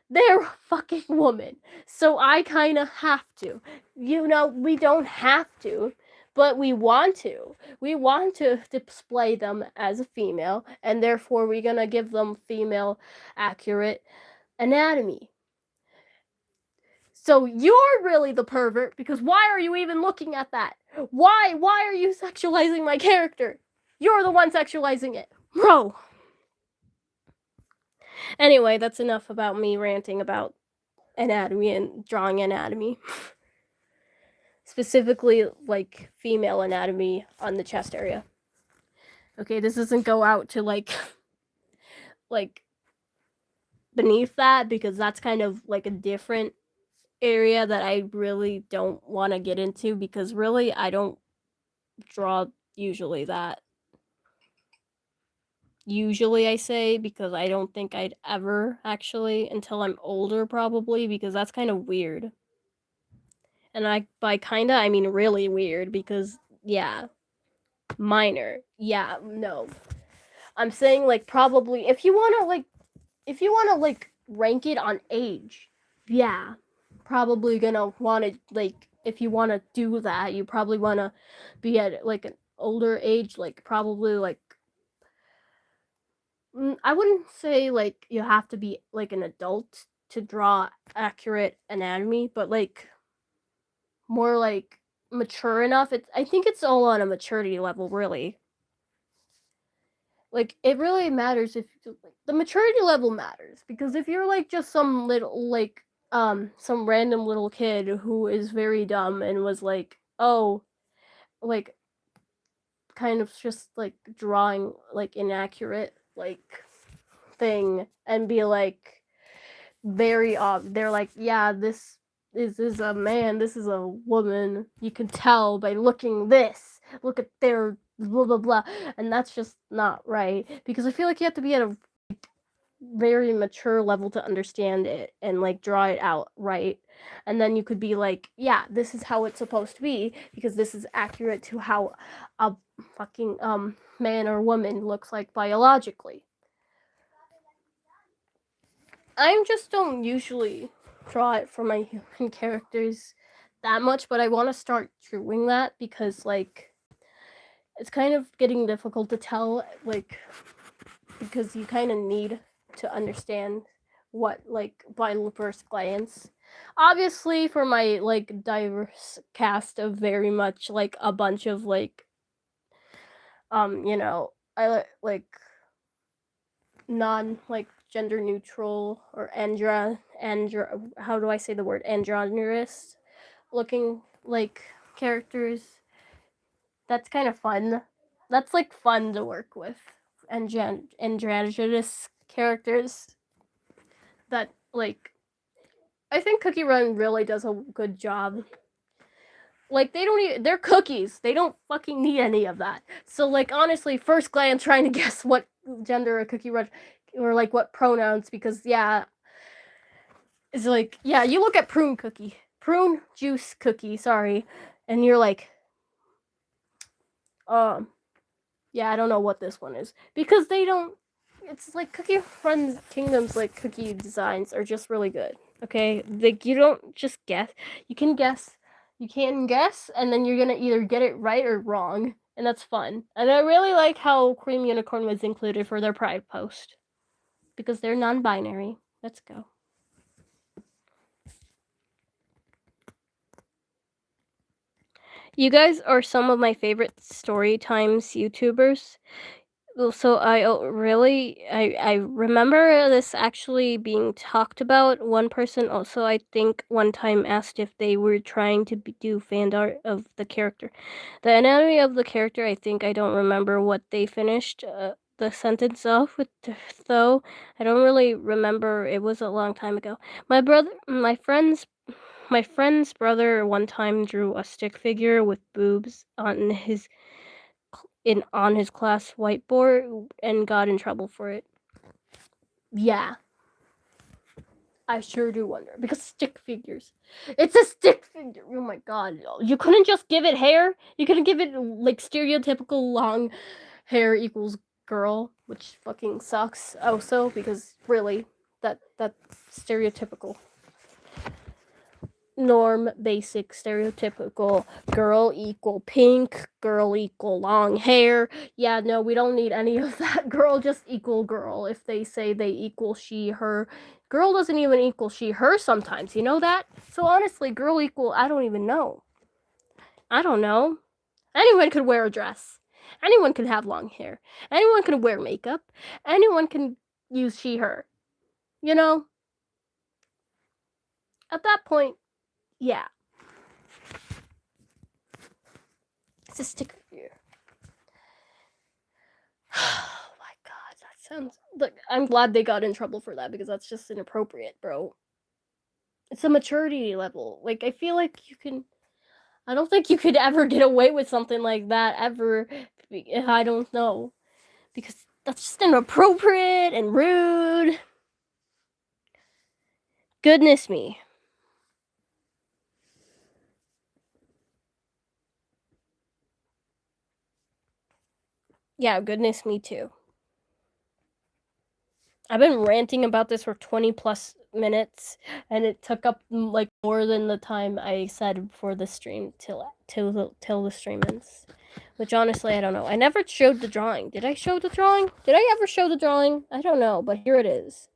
[SPEAKER 1] they're a fucking woman, so I kind of have to. You know, we don't have to, but we want to. We want to display them as a female, and therefore we're gonna give them female accurate anatomy. So you're really the pervert, because why are you even looking at that? Why are you sexualizing my character? You're the one sexualizing it. Bro. Anyway, that's enough about me ranting about anatomy and drawing anatomy. Specifically, like, female anatomy on the chest area. Okay, this doesn't go out to, like, beneath that, because that's kind of, like, a different area that I really don't want to get into, because really, I don't draw usually that. Usually, I say, because I don't think I'd ever, actually, until I'm older, probably, because that's kind of weird. And by kinda, I mean really weird, because, yeah, minor. Yeah, no. I'm saying, like, probably, if you wanna, like, rank it on age, yeah, probably gonna wanna, like, if you wanna do that, you probably wanna be at, like, an older age, like, probably, like, I wouldn't say, like, you have to be, like, an adult to draw accurate anatomy, but, like, more, like, mature enough. I think it's all on a maturity level, really. Like, it really matters if the maturity level matters, because if you're, like, just some little, like, some random little kid who is very dumb and was like, oh, like, kind of just, like, drawing, like, inaccurate, like, thing, and be like, they're like, yeah, this is a man, this is a woman, you can tell by looking this, look at their blah blah blah, and that's just not right, because I feel like you have to be at a very mature level to understand it and, like, draw it out right, and then you could be like, yeah, this is how it's supposed to be, because this is accurate to how a fucking man or woman looks like biologically. I just don't usually draw it for my human characters that much, but I want to start doing that, because, like, it's kind of getting difficult to tell, like, because you kind of need to understand what, like, by first glance. Obviously, for my, like, diverse cast of very much, like, a bunch of, like, I like non, like, gender neutral or how do I say the word, androgynous looking, like, characters. That's kind of fun. That's, like, fun to work with. Androgynous characters that, like, I think Cookie Run really does a good job. Like, they're cookies. They don't fucking need any of that. So, like, honestly, first glance, trying to guess what gender a Cookie Run, or, like, what pronouns, because, yeah, it's like, yeah, you look at prune juice cookie, sorry, and you're like, yeah, I don't know what this one is, because they don't, it's like Cookie Run Kingdom's, like, cookie designs are just really good, okay? Like, you don't just guess, you can guess, and then you're gonna either get it right or wrong, and that's fun. And I really like how Cream Unicorn was included for their Pride post, because they're non-binary. Let's go. You guys are some of my favorite story times YouTubers. So I remember this actually being talked about. One person also, I think, one time asked if they were trying to do fan art of the character. The anatomy of the character, I think, I don't remember what they finished the sentence off with, though. I don't really remember. It was a long time ago. My friend's brother one time drew a stick figure with boobs on his class whiteboard and got in trouble for it. Yeah. I sure do wonder, because stick figures. It's a stick figure. Oh my god. You couldn't just give it hair? You couldn't give it, like, stereotypical long hair equals girl, which fucking sucks also, because really, that's stereotypical. norm, basic, stereotypical, girl equal pink, girl equal long hair. Yeah, no, we don't need any of that. Girl just equal girl. If they say they equal she, her, girl doesn't even equal she, her sometimes. You know that? So honestly, girl equal, I don't even know. I don't know. Anyone could wear a dress. Anyone could have long hair. Anyone could wear makeup. Anyone can use she, her. You know? At that point, yeah. It's a sticker here. Oh my god, that sounds. Look, I'm glad they got in trouble for that because that's just inappropriate, bro. It's a maturity level. Like, I feel like you can. I don't think you could ever get away with something like that ever. I don't know. Because that's just inappropriate and rude. Goodness me. Yeah, goodness me too. I've been ranting about this for 20 plus minutes, and it took up like more than the time I said for the stream till the stream ends. Which honestly, I don't know. I never showed the drawing. Did I show the drawing? Did I ever show the drawing? I don't know, but here it is.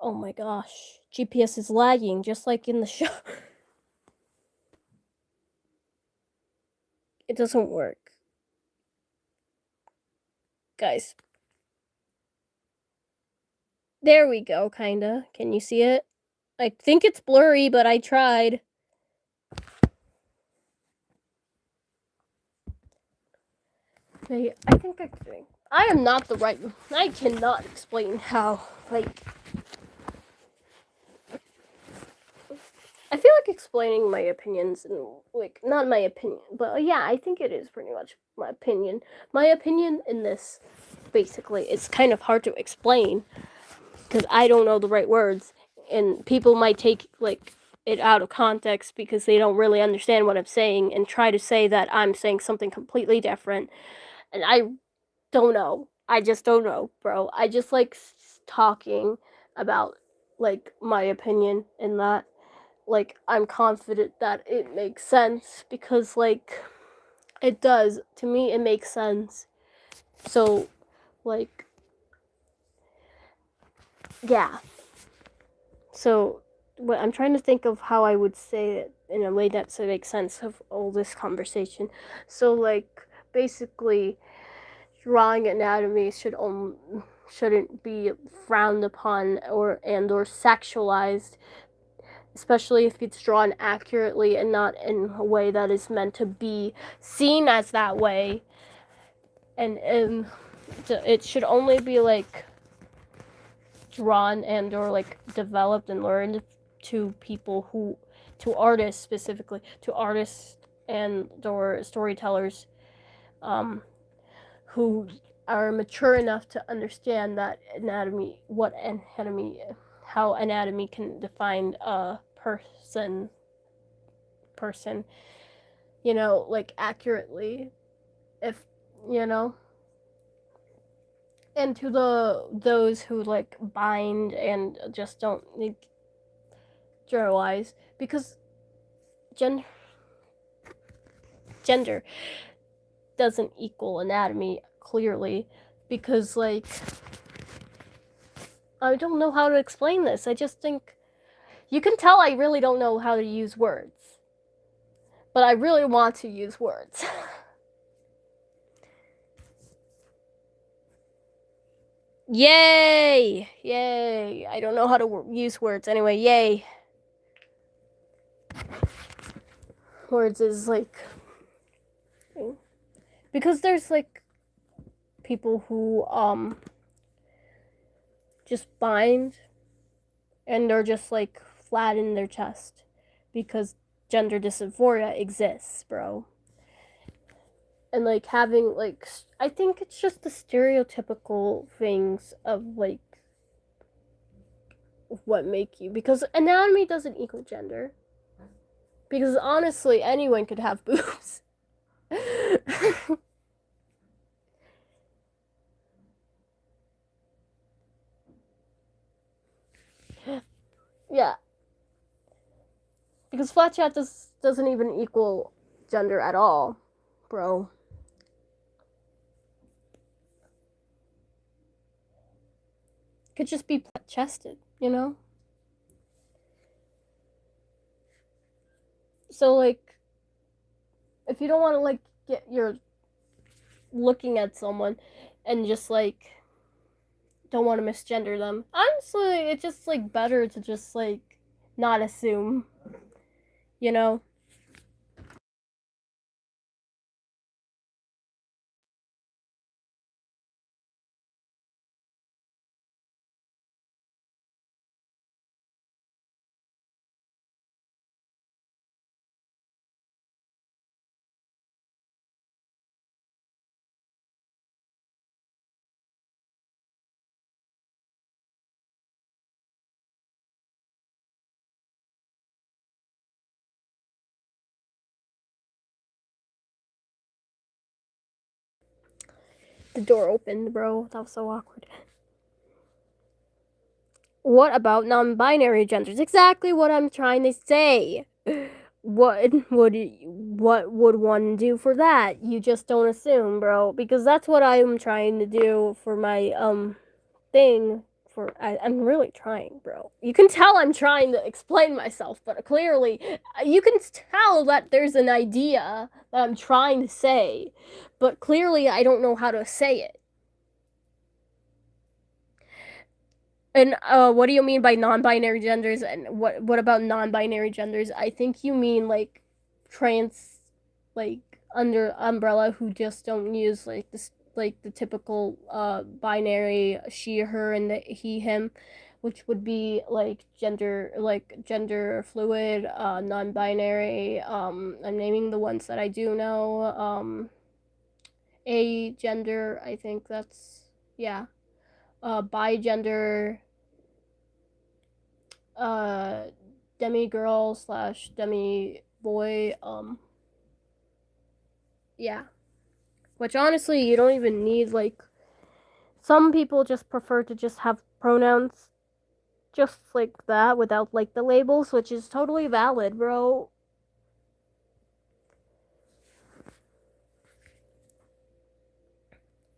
[SPEAKER 1] Oh my gosh. GPS is lagging just like in the show. It doesn't work. Guys. There we go, kinda. Can you see it? I think it's blurry, but I tried. I think I am not the right. I cannot explain how. Like, I feel like explaining my opinions and like not my opinion, but yeah, I think it is pretty much my opinion. My opinion in this, basically, it's kind of hard to explain because I don't know the right words, and people might take like it out of context because they don't really understand what I'm saying and try to say that I'm saying something completely different, and I don't know. I just don't know, bro. I just like talking about like my opinion in that. Like, I'm confident that it makes sense because like it does. To me it makes sense. So like yeah. So what I'm trying to think of how I would say it in a way that makes sense of all this conversation. So like basically drawing anatomy shouldn't be frowned upon or sexualized, especially if it's drawn accurately and not in a way that is meant to be seen as that way. And it should only be like drawn and or like developed and learned to people who, to artists specifically, to artists and or storytellers who are mature enough to understand that how anatomy can define a person, you know, like accurately, if you know. And to those who like bind and just don't like, generalize, because gender doesn't equal anatomy clearly, because like I don't know how to explain this. I just think you can tell I really don't know how to use words, but I really want to use words. Yay! Yay! I don't know how to use words anyway. Yay! Words is like, because there's like people who just bind and they're just like flat in their chest because gender dysphoria exists, bro. And like having like, I think it's just the stereotypical things of like what make you, because anatomy doesn't equal gender, because honestly anyone could have boobs. Yeah. Because flat chat doesn't even equal gender at all, bro. Could just be flat chested, you know? So, like, if you don't want to, like, get your looking at someone and just, like, don't want to misgender them, honestly, it's just, like, better to just, like, not assume, you know? The door opened, bro. That was so awkward. What about non-binary genders? Exactly what I'm trying to say. What would one do for that? You just don't assume, bro, because that's what I'm trying to do for my thing. I'm really trying, bro. You can tell I'm trying to explain myself, but clearly you can tell that there's an idea that I'm trying to say, but clearly I don't know how to say it. And what do you mean by non-binary genders? And what about non-binary genders? I think you mean like trans, like under umbrella who just don't use like this like the typical binary she her and the he him, which would be like gender fluid, non-binary. I'm naming the ones that I do know. A gender. I think that's yeah. Bi-gender, uh demi girl slash demi boy, yeah, which honestly you don't even need, like, some people just prefer to just have pronouns just like that without like the labels, which is totally valid, bro.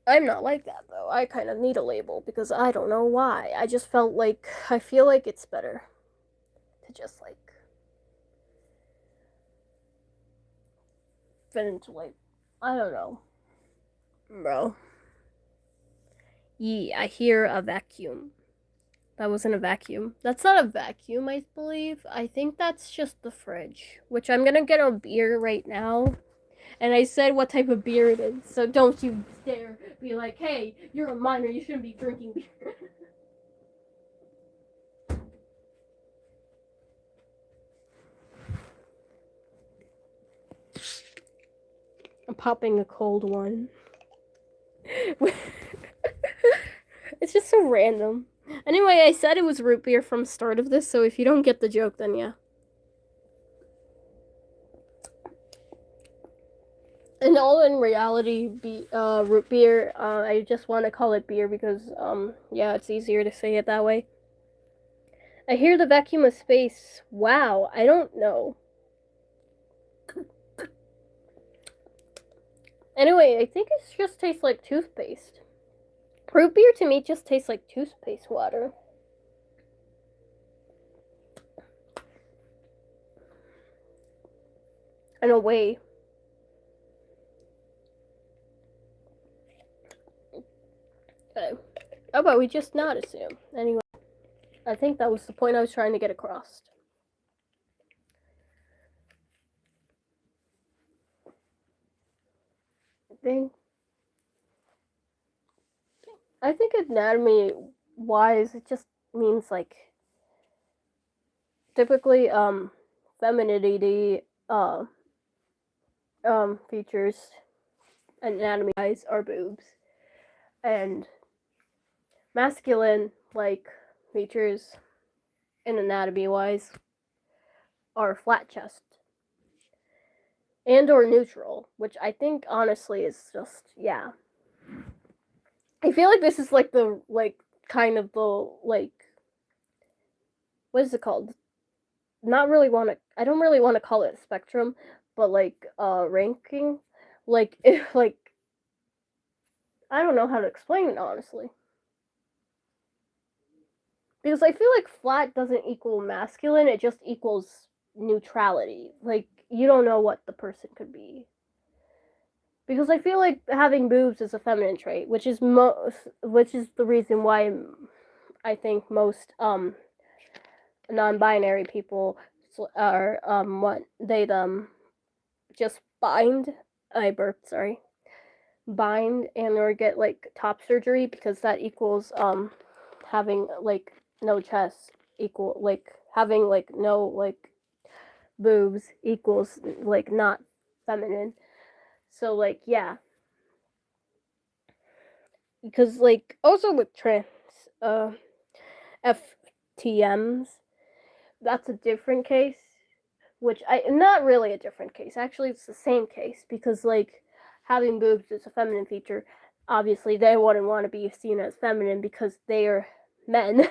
[SPEAKER 1] I'm not like that though. I kind of need a label because I don't know why. I just felt like I feel like it's better to just like fit into like, I don't know, bro. Yeah, I hear a vacuum. That wasn't a vacuum. That's not a vacuum, I believe. I think that's just the fridge, which I'm gonna get a beer right now. And I said what type of beer it is, so don't you dare be like, hey, you're a minor, you shouldn't be drinking beer. I'm popping a cold one. It's just so random. Anyway, I said it was root beer from start of this, so if you don't get the joke, then yeah. And all in reality, root beer. I just want to call it beer because, yeah, it's easier to say it that way. I hear the vacuum of space. Wow, I don't know. Anyway, I think it just tastes like toothpaste. Root beer to me just tastes like toothpaste water. In a way. Okay. How about we just not assume? Anyway, I think that was the point I was trying to get across. Thing. I think anatomy wise, it just means like typically femininity features anatomy wise are boobs, and masculine like features in anatomy wise are flat chest and or neutral, which I think honestly is just, yeah. I feel like this is like the like kind of the like what is it called? Not really want to. I don't really want to call it a spectrum, but like ranking. Like if like I don't know how to explain it honestly. Because I feel like flat doesn't equal masculine, it just equals neutrality. Like you don't know what the person could be. Because I feel like having boobs is a feminine trait, which is the reason why I think most non-binary people are what they just bind and or get like top surgery because that equals having like no chest equal like having like no like boobs equals like not feminine. So like yeah, because like also with trans uh FTMs, that's a different case, which I not really a different case. Actually, it's the same case because like having boobs is a feminine feature. Obviously, they wouldn't want to be seen as feminine because they are men.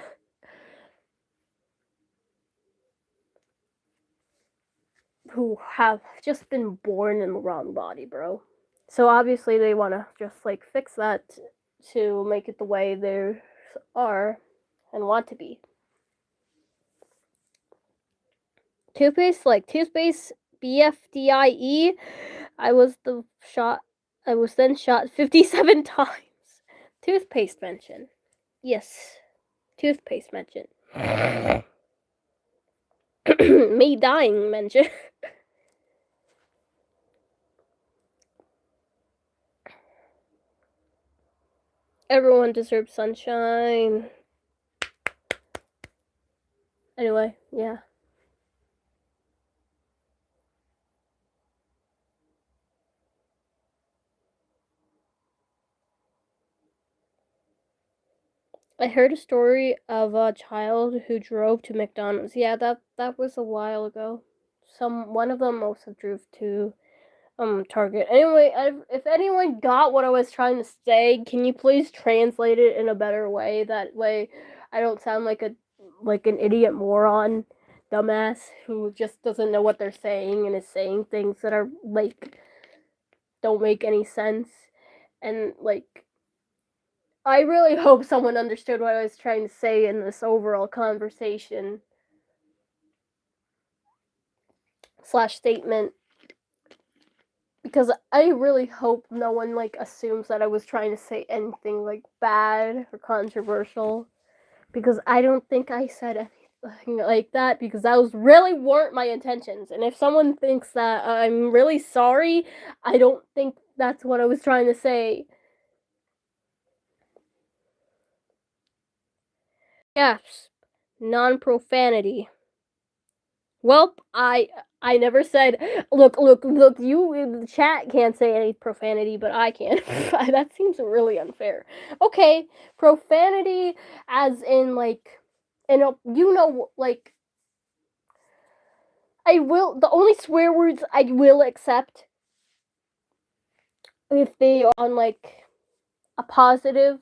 [SPEAKER 1] Who have just been born in the wrong body, bro. So obviously they want to just like fix that to make it the way they are and want to be. Toothpaste BFDIE. I was the shot. I was then shot 57 times. Toothpaste mention. Yes, toothpaste mention. Me dying mention. Everyone deserves sunshine. Anyway, yeah. I heard a story of a child who drove to McDonald's. Yeah, that was a while ago. One of them also drove to Target. Anyway, if anyone got what I was trying to say, can you please translate it in a better way? That way, I don't sound like an idiot moron, dumbass who just doesn't know what they're saying and is saying things that are like don't make any sense and like I really hope someone understood what I was trying to say in this overall conversation slash statement because I really hope no one like assumes that I was trying to say anything like bad or controversial because I don't think I said anything like that because really weren't my intentions. And if someone thinks that I'm really sorry, I don't think that's what I was trying to say. Yes, non-profanity. Well, I never said. Look, look, look. You in the chat can't say any profanity, but I can. That seems really unfair. Okay, profanity, as in like, like. I will. The only swear words I will accept if they are on like a positive,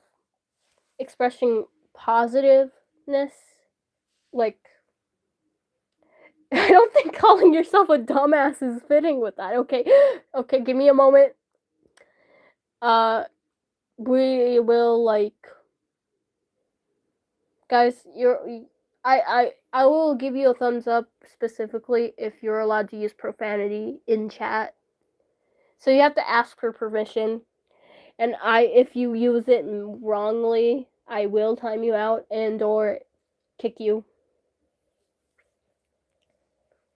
[SPEAKER 1] expressing positiveness, like I don't think calling yourself a dumbass is fitting with that. Okay, okay, give me a moment. We will like, guys. I will give you a thumbs up specifically if you're allowed to use profanity in chat. So you have to ask for permission, and if you use it wrongly, I will time you out and or kick you.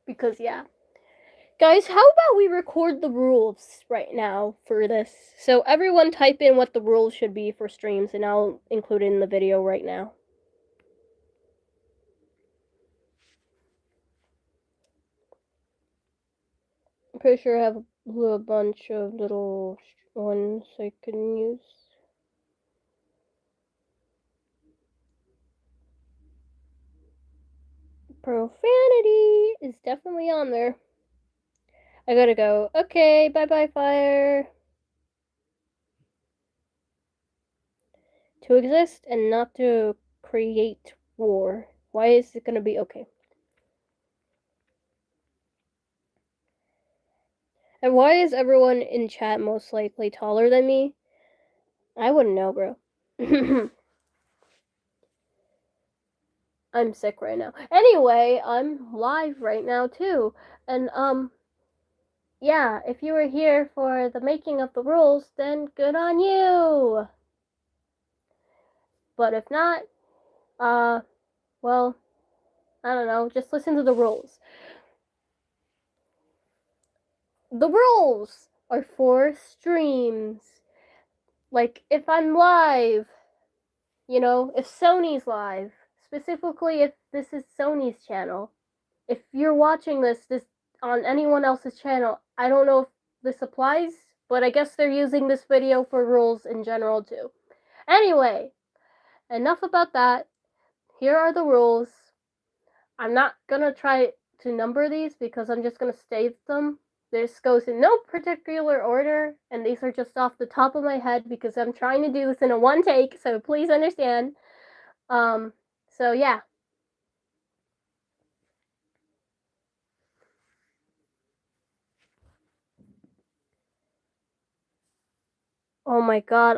[SPEAKER 1] Because yeah. Guys, how about we record the rules right now for this? So everyone type in what the rules should be for streams and I'll include it in the video right now. I'm pretty sure I have a bunch of little ones I can use. Profanity is definitely on there. I gotta go. Okay, bye-bye, fire. To exist and not to create war. Why is it gonna be okay? And why is everyone in chat most likely taller than me? I wouldn't know, bro. I'm sick right now. Anyway, I'm live right now too. And yeah, if you were here for the making of the rules, then good on you. But if not, well, I don't know, just listen to the rules. The rules are for streams. Like, if I'm live, you know, if Sony's live, specifically if this is Sony's channel, if you're watching this on anyone else's channel, I don't know if this applies, but I guess they're using this video for rules in general too. Anyway, enough about that. Here are the rules. I'm not gonna try to number these because I'm just gonna state them. This goes in no particular order, and these are just off the top of my head because I'm trying to do this in a one take, so please understand. So yeah. Oh my god,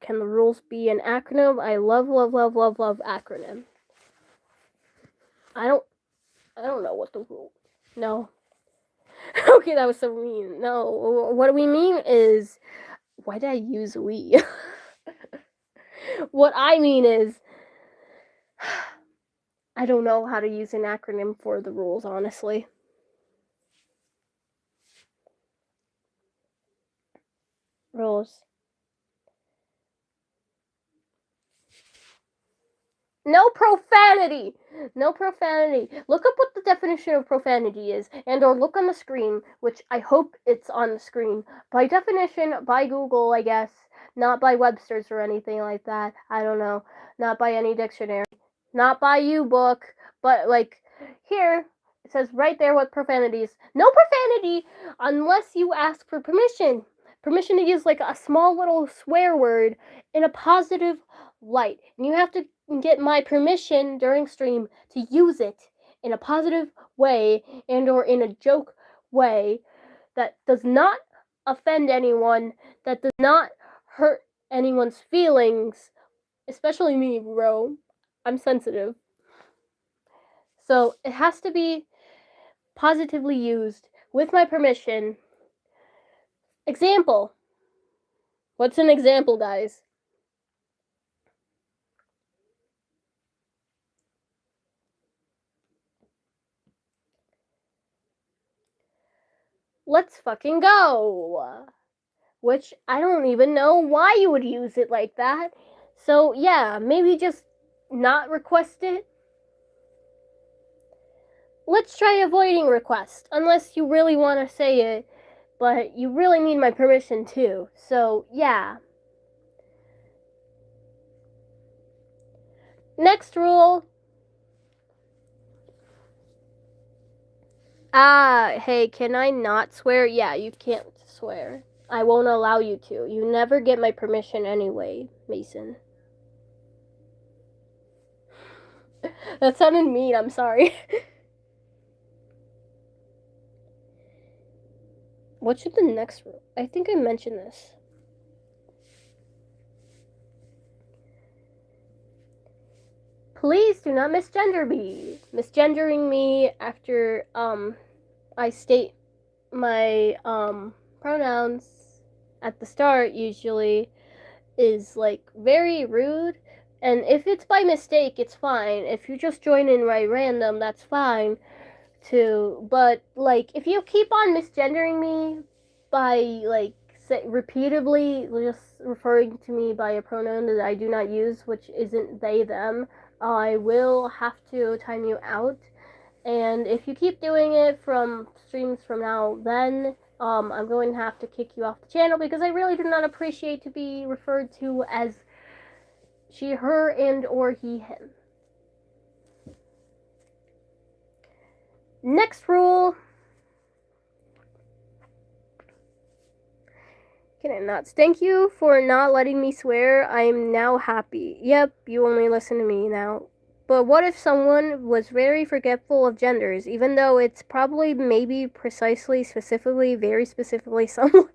[SPEAKER 1] can the rules be an acronym? I love acronym. I don't know what the rule. No. Okay, that was so mean. No, what we mean is, why did I use we? What I mean is, I don't know how to use an acronym for the rules, honestly. Rules. No profanity! No profanity. Look up what the definition of profanity is, and or look on the screen, which I hope it's on the screen. By definition, by Google, I guess. Not by Webster's or anything like that. I don't know. Not by any dictionary. Not by YouBook. But, like, here, it says right there what profanity is. No profanity unless you ask for permission. Permission to use, like, a small little swear word in a positive light. And you have to get my permission during stream to use it in a positive way and or in a joke way that does not offend anyone, that does not hurt anyone's feelings, especially me, bro. I'm sensitive. So it has to be positively used with my permission. Example. What's an example, guys? Let's fucking go. Which I don't even know why you would use it like that. So yeah, maybe just not request it. Let's try avoiding request, unless you really want to say it, but you really need my permission too. So yeah. Next rule. Hey, can I not swear? Yeah, you can't swear. I won't allow you to. You never get my permission anyway, Mason. That sounded mean, I'm sorry. What should the next rule? I think I mentioned this. Please do not misgender me. Misgendering me after I state my pronouns at the start usually is like very rude. And if it's by mistake, it's fine. If you just join in by random, that's fine too. But like if you keep on misgendering me by like repeatedly just referring to me by a pronoun that I do not use, which isn't they them, I will have to time you out. And if you keep doing it from streams from now then, I'm going to have to kick you off the channel because I really do not appreciate to be referred to as she, her, and or he, him. Next rule. Can I not? Thank you for not letting me swear. I am now happy. Yep, you only listen to me now. But what if someone was very forgetful of genders, even though it's probably maybe precisely, specifically, very specifically someone?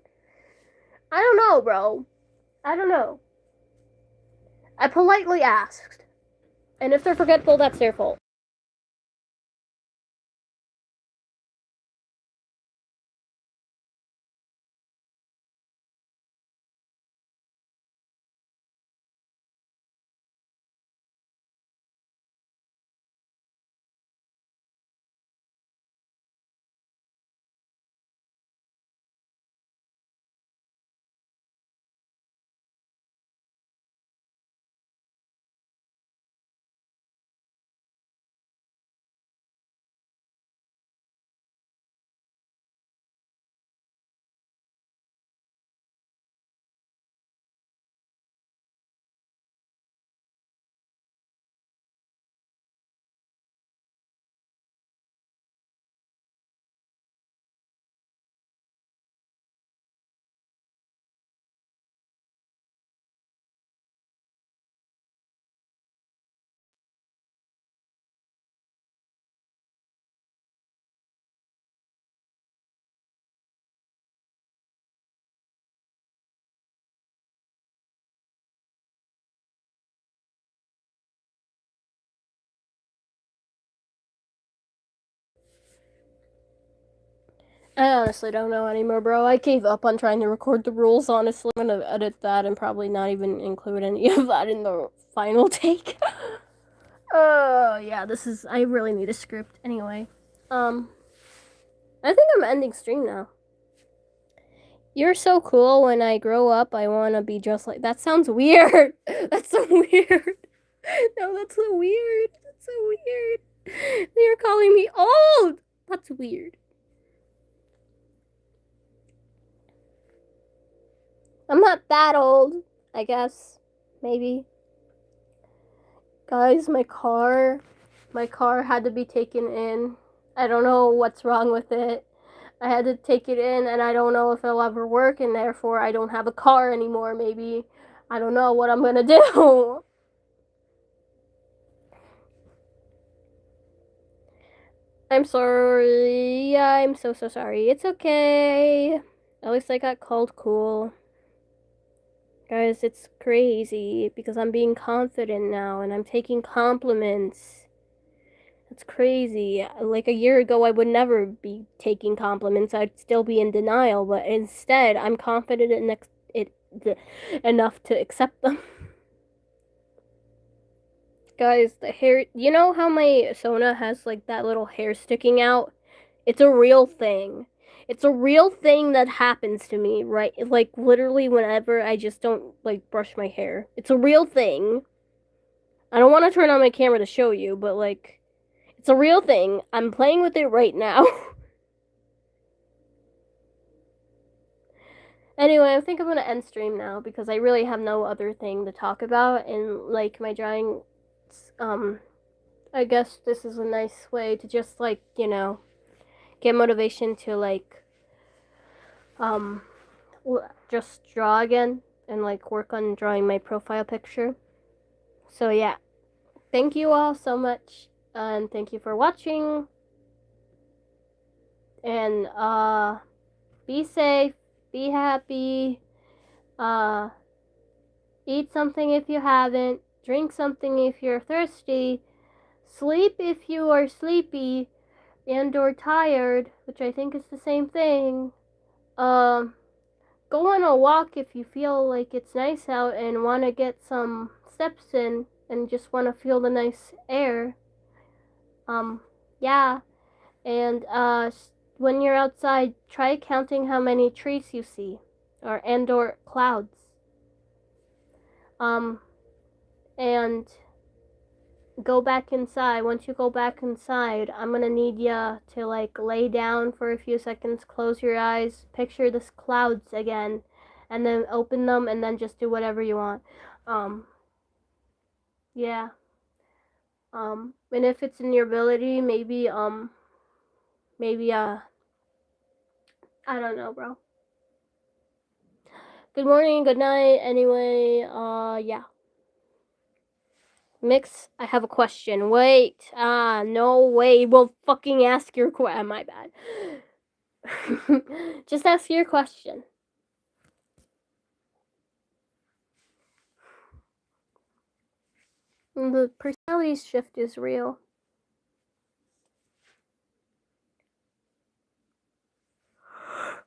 [SPEAKER 1] I don't know, bro. I don't know. I politely asked. And if they're forgetful, that's their fault. I honestly don't know anymore, bro. I gave up on trying to record the rules, honestly. I'm gonna edit that and probably not even include any of that in the final take. Yeah, this is. I really need a script. Anyway, I think I'm ending stream now. You're so cool. When I grow up, I wanna be just like. That sounds weird. That's so weird. No, that's so weird. That's so weird. You're calling me old. That's weird. I'm not that old, I guess. Maybe. Guys, my car had to be taken in. I don't know what's wrong with it. I had to take it in and I don't know if it'll ever work and therefore I don't have a car anymore, maybe. I don't know what I'm gonna do. I'm sorry. I'm so sorry. It's okay. At least I got called cool. Guys, it's crazy because I'm being confident now and I'm taking compliments. That's crazy. Like a year ago, I would never be taking compliments. I'd still be in denial, but instead, I'm confident enough to accept them. Guys, the hair. You know how my Sona has like that little hair sticking out? It's a real thing. It's a real thing that happens to me, right? Like literally whenever I just don't like brush my hair. It's a real thing. I don't want to turn on my camera to show you, but like it's a real thing. I'm playing with it right now. Anyway, I think I'm gonna end stream now because I really have no other thing to talk about, and like my drawing, I guess this is a nice way to just like get motivation to like um just draw again and like work on drawing my profile picture. So yeah, thank you all so much, and thank you for watching, and be safe, be happy, uh eat something if you haven't, drink something if you're thirsty, sleep if you are sleepy and or tired, which I think is the same thing. Um, Go on a walk if you feel like it's nice out and want to get some steps in and just want to feel the nice air. Yeah. And when you're outside, try counting how many trees you see or clouds. Um, and go back inside. Once you go back inside, I'm gonna need ya to like lay down for a few seconds, close your eyes, picture the clouds again, and then open them, and then just do whatever you want. Um, yeah. And if it's in your ability, maybe I don't know, bro. Good morning, good night. Anyway, yeah. Mix, I have a question. Wait. No way. Well, fucking ask your question. My bad. Just ask your question. The personality shift is real.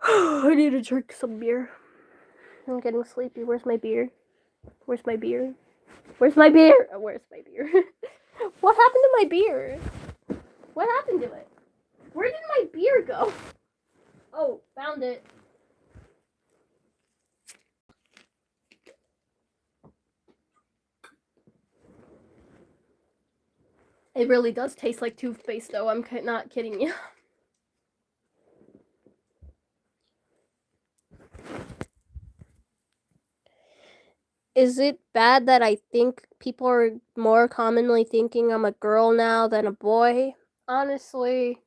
[SPEAKER 1] I need to drink some beer. I'm getting sleepy. Where's my beer? Where's my beer? Where's my beer? Oh, where's my beer? What happened to my beer? What happened to it? Where did my beer go? Oh, found it. It really does taste like toothpaste, though. I'm not kidding you. Is it bad that I think people are more commonly thinking I'm a girl now than a boy? Honestly,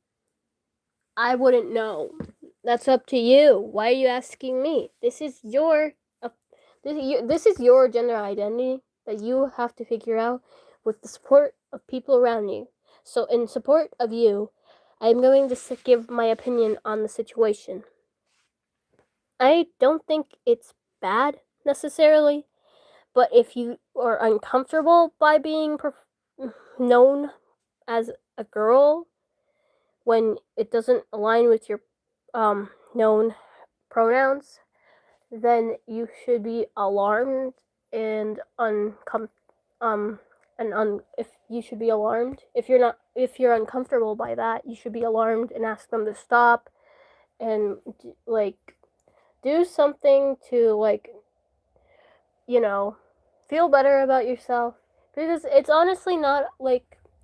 [SPEAKER 1] I wouldn't know. That's up to you. Why are you asking me? This is your this is your gender identity that you have to figure out with the support of people around you. So in support of you, I'm going to give my opinion on the situation. I don't think it's bad necessarily. But if you are uncomfortable by being known as a girl when it doesn't align with your known pronouns, then you should be alarmed and if you should be alarmed. If you're uncomfortable by that, you should be alarmed and ask them to stop and like do something to feel better about yourself, because it's honestly not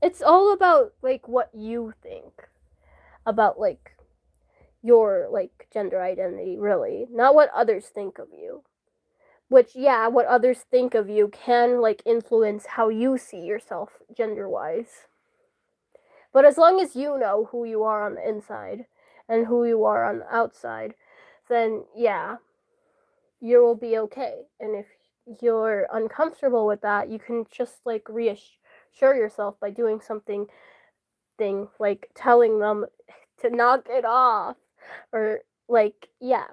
[SPEAKER 1] it's all about what you think about your gender identity, really, not what others think of you. Which, yeah, what others think of you can influence how you see yourself gender wise. But as long as you know who you are on the inside and who you are on the outside, then yeah, you will be okay. And if you're uncomfortable with that, you can just reassure yourself by doing something like telling them to knock it off, or yeah.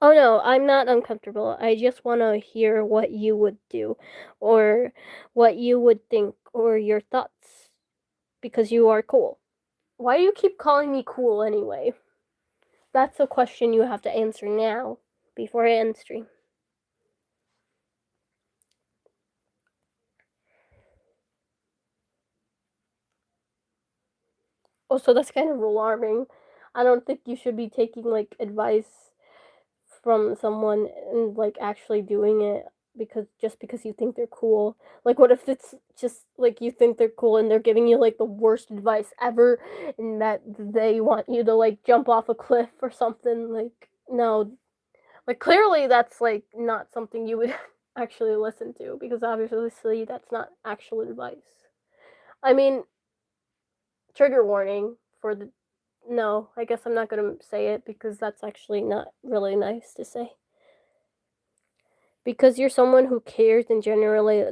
[SPEAKER 1] Oh no, I'm not uncomfortable. I just want to hear what you would do or what you would think or your thoughts, because you are cool. Why do you keep calling me cool anyway? That's a question you have to answer now before I end stream. Oh, so that's kind of alarming. I don't think you should be taking advice from someone and actually doing it because you think they're cool. What if it's just you think they're cool and they're giving you the worst advice ever, and that they want you to jump off a cliff or something? No, clearly that's not something you would actually listen to, because obviously that's not actual advice. I mean, trigger warning for the no, I guess I'm not gonna say it because that's actually not really nice to say. Because you're someone who cares and generally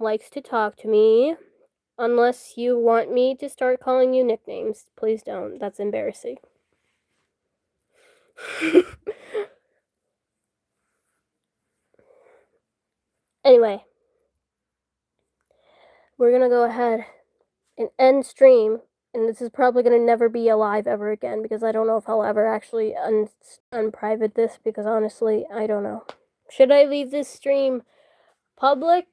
[SPEAKER 1] likes to talk to me. Unless you want me to start calling you nicknames, please don't. That's embarrassing. Anyway, we're gonna go ahead and end stream, and this is probably gonna never be alive ever again, because I don't know if I'll ever actually unprivate this, because honestly, I don't know. Should I leave this stream public?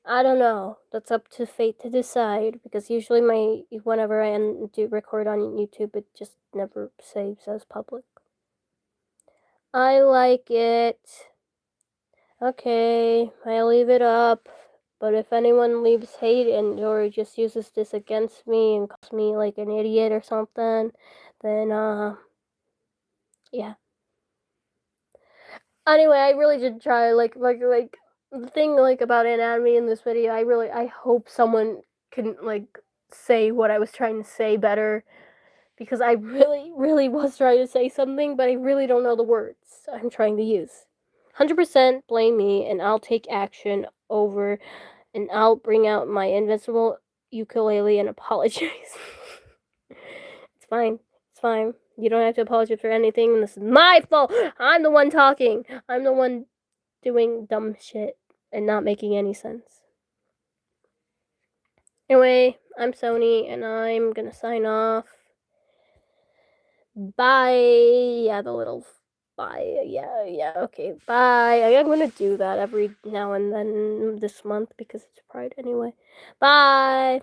[SPEAKER 1] I don't know. That's up to fate to decide, because usually whenever I do record on YouTube, it just never saves as public. I like it. Okay, I'll leave it up. But if anyone leaves hate or just uses this against me and calls me an idiot or something, then yeah. Anyway, I really did try the thing about anatomy in this video. I hope someone can say what I was trying to say better, because I really was trying to say something, but I really don't know the words I'm trying to use. 100% blame me, and I'll take action over, and I'll bring out my invincible ukulele and apologize. It's fine. It's fine. You don't have to apologize for anything. This is my fault. I'm the one talking. I'm the one doing dumb shit and not making any sense. Anyway, I'm Sony, and I'm gonna sign off. Bye. Yeah, the little bye. Yeah, okay. Bye. I'm gonna do that every now and then this month because it's Pride anyway. Bye.